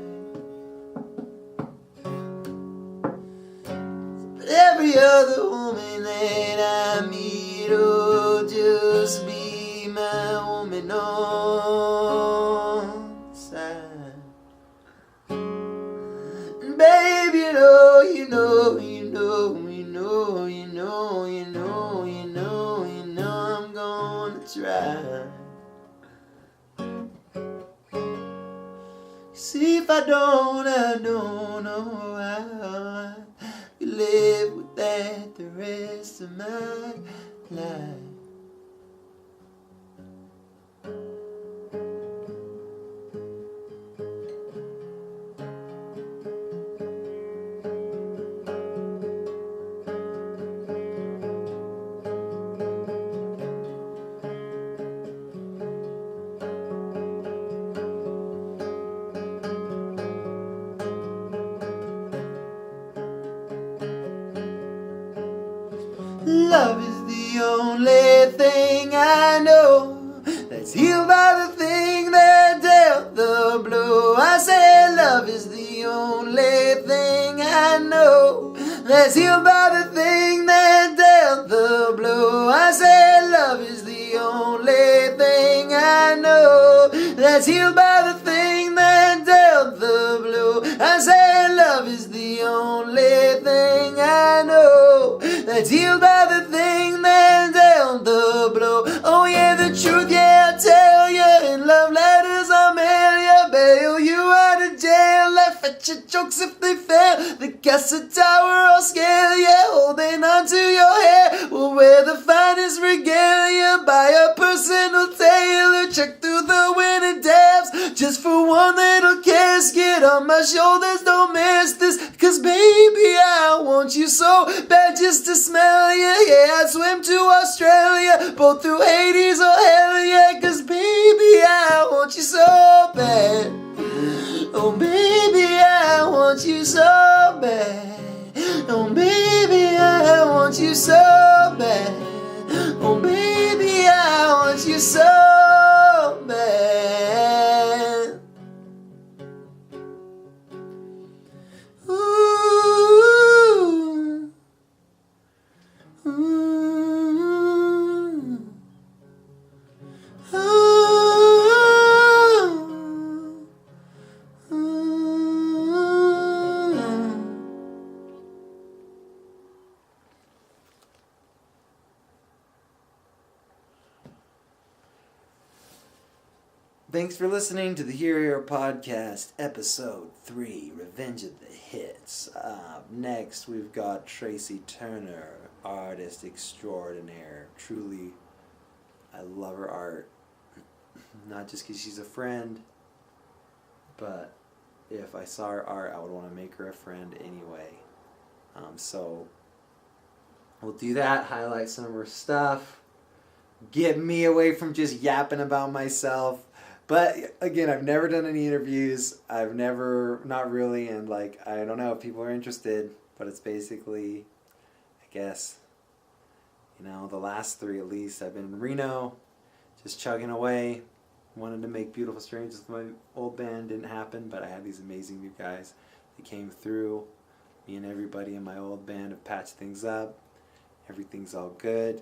But every other woman that I meet will just be my woman on the side. And babe, you know I'm gonna try. See, if I don't know how I could live with that the rest of my life. Love is the only thing I know that's healed by the thing that dealt the blow. I said love is that's healed by the thing that dealt the blow. I said love is the only thing I know, that's healed by the thing that dealt the blow. I said love is the only thing I know, that's healed by the thing that dealt the blow. Oh yeah, the truth, yeah, I tell you, in love letters I'll mail you, bail you out of jail, laugh at your jokes if they fail, the castle tower I'll scale, yeah, holding on to your hair, we'll wear the finest regalia, buy a personal tailor, check through the winter depths, just for one little kiss, get on my shoulders, don't miss this, cause baby I want you so bad just to smell you, yeah, I'd swim to Australia, both through Hades or hell, yeah, cause baby I want you so bad, oh baby I want you so bad, oh baby I want you so bad, oh baby I want you so bad. Ooh, ooh, ooh, ooh. Thanks for listening to the Hero Podcast, Episode 3, Revenge of the Hits. Next, we've got Tracy Turner, artist extraordinaire. Truly, I love her art. Not just because she's a friend, but if I saw her art, I would want to make her a friend anyway. So, we'll do that, highlight some of her stuff, get me away from just yapping about myself. But again, I've never done any interviews. Not really, and like, I don't know if people are interested, but it's basically, I guess, the last 3 at least. I've been in Reno, just chugging away. Wanted to make Beautiful Strangers with my old band, didn't happen, but I had these amazing new guys that came through. Me and everybody in my old band have patched things up. Everything's all good.